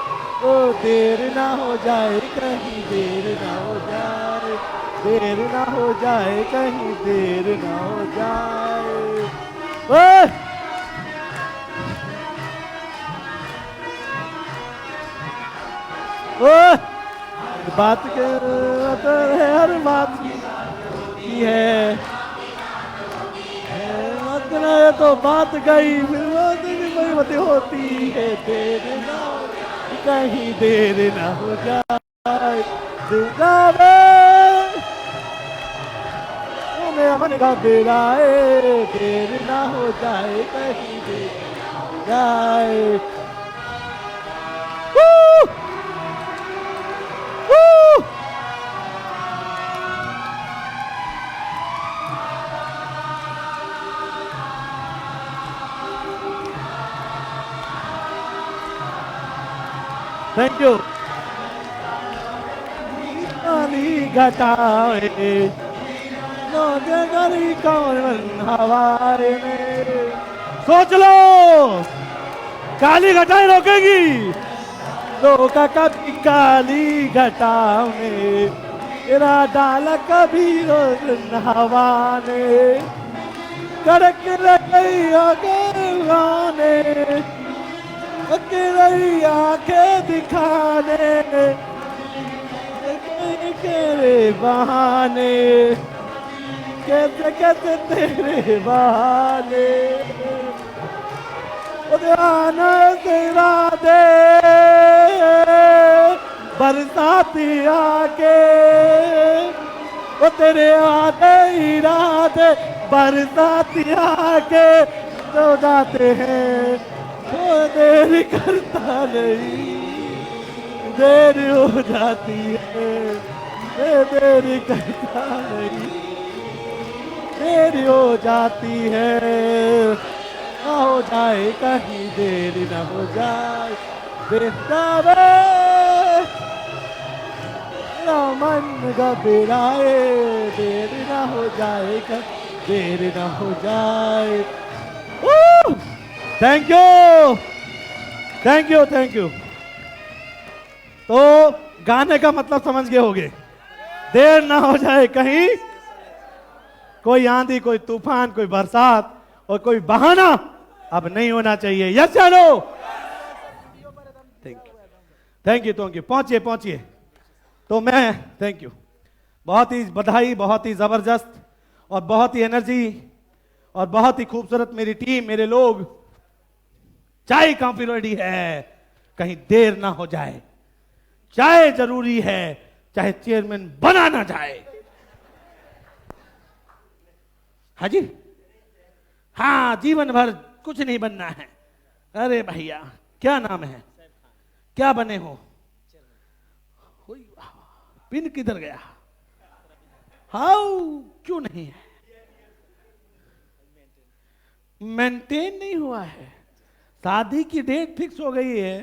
ओ देर ना हो जाए कहीं, देर ना हो जाए, देर ना हो जाए कहीं, देर ना हो जाए। ओए! ओए! बात के हर बात की है, है तो बात गई, फिर बात की बात होती है। देर ना हो कहीं, देर ना हो जाए, मन का बेड़ा है, देर ना हो जाए कहीं, देर जाए। Thank you. घटाए गरी कौन हवारे में, सोच लो काली घटाएं रोकेगी रोका कभी काली घटाओं ने, तेरा डाला कभी रोज हवा ने, कड़क रही आगे रही आंखें दिखाने तेरे बहाने, कैसे कैसे तेरे बहाने, आना तेरा दे बरसाती आके, वो तेरे आते इरादे बरसाती आके तो जाते हैं, तो देर करता नहीं, देर हो जाती है, देर करता नहीं, देर हो जाती है, ना हो जाए कहीं, देर ना हो जाए, बेताबे मेरा मन घबराए, देर ना हो जाए कहीं, देर ना हो जाए। Thank you, thank you, thank you. तो गाने का मतलब समझ गए होंगे, देर ना हो जाए कहीं, कोई आंधी, कोई तूफान, कोई बरसात और कोई बहाना अब नहीं होना चाहिए। यस या no? Thank you, thank you, thank you. पहुंचिए पहुंचिए। तो मैं थैंक यू, बहुत ही बधाई, बहुत ही जबरदस्त और बहुत ही एनर्जी और बहुत ही खूबसूरत मेरी टीम, मेरे लोग। चाय काफी रेडी है, कहीं देर ना हो जाए, चाय जरूरी है, चाहे चेयरमैन बना ना जाए। हाँ जी, हाँ, जीवन भर कुछ नहीं बनना है। अरे भैया, क्या नाम है, क्या बने हो? पिन किधर गया? हाउ, क्यों नहीं है? मेंटेन नहीं हुआ है। शादी की डेट फिक्स हो गई है,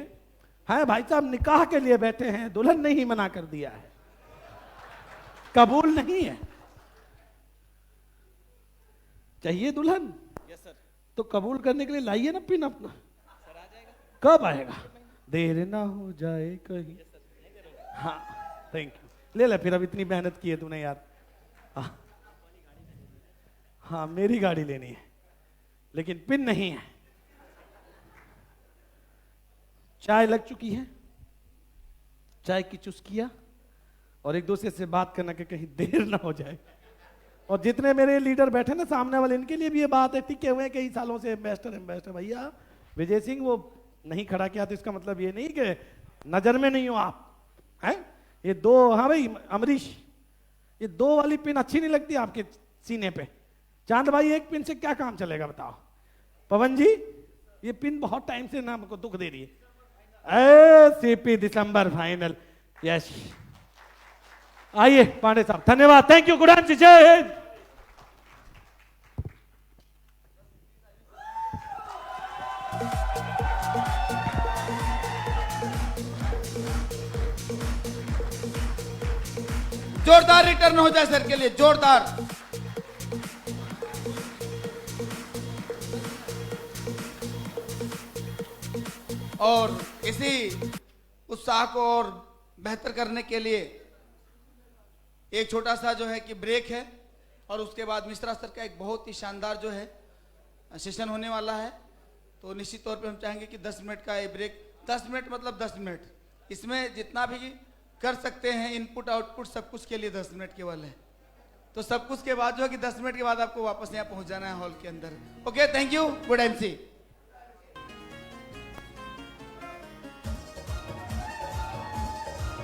हाँ भाई साहब, निकाह के लिए बैठे हैं, दुल्हन ने ही मना कर दिया है, कबूल नहीं है। चाहिए दुल्हन? Yes sir. तो कबूल करने के लिए लाइए ना पिन अपना। सर आ जाएगा। कब आएगा? देर ना हो जाए कहीं। हाँ, थैंक यू। ले ले फिर, अब इतनी मेहनत की है तूने यार। हाँ, मेरी गाड़ी लेनी है, लेकिन पिन नहीं है। चाय लग चुकी है, चाय की चुस्कियां और एक दूसरे से बात करना कि कहीं देर ना हो जाए। और जितने मेरे लीडर बैठे ना सामने वाले, इनके लिए भी ये बात है, टिके हुए कई सालों से एम्बेसडर भैया। विजय सिंह वो नहीं खड़ा किया तो इसका मतलब ये नहीं कि नजर में नहीं हो आप, हैं? ये दो, हाँ भाई अमरीश, ये दो वाली पिन अच्छी नहीं लगती आपके सीने पे। चांद भाई, एक पिन से क्या काम चलेगा बताओ? पवन जी, ये पिन बहुत टाइम से ना हमको दुख दे रही है। सीपी दिसंबर फाइनल। यस, आइए पांडे साहब, धन्यवाद, थैंक यू, गुड नाइट, जय हिंद। जोरदार रिटर्न हो जाए सर के लिए, जोरदार। और इसी उत्साह को और बेहतर करने के लिए एक छोटा सा जो है कि ब्रेक है, और उसके बाद मिश्रा सर का एक बहुत ही शानदार जो है सेशन होने वाला है। तो निश्चित तौर पे हम चाहेंगे कि 10 मिनट का ये ब्रेक, 10 मिनट मतलब 10 मिनट, इसमें जितना भी कर सकते हैं इनपुट आउटपुट सब कुछ के लिए 10 मिनट केवल है। तो सब कुछ के बाद जो है कि 10 मिनट के बाद आपको वापस यहाँ पहुँच जाना है हॉल के अंदर। Okay, thank you, good MC.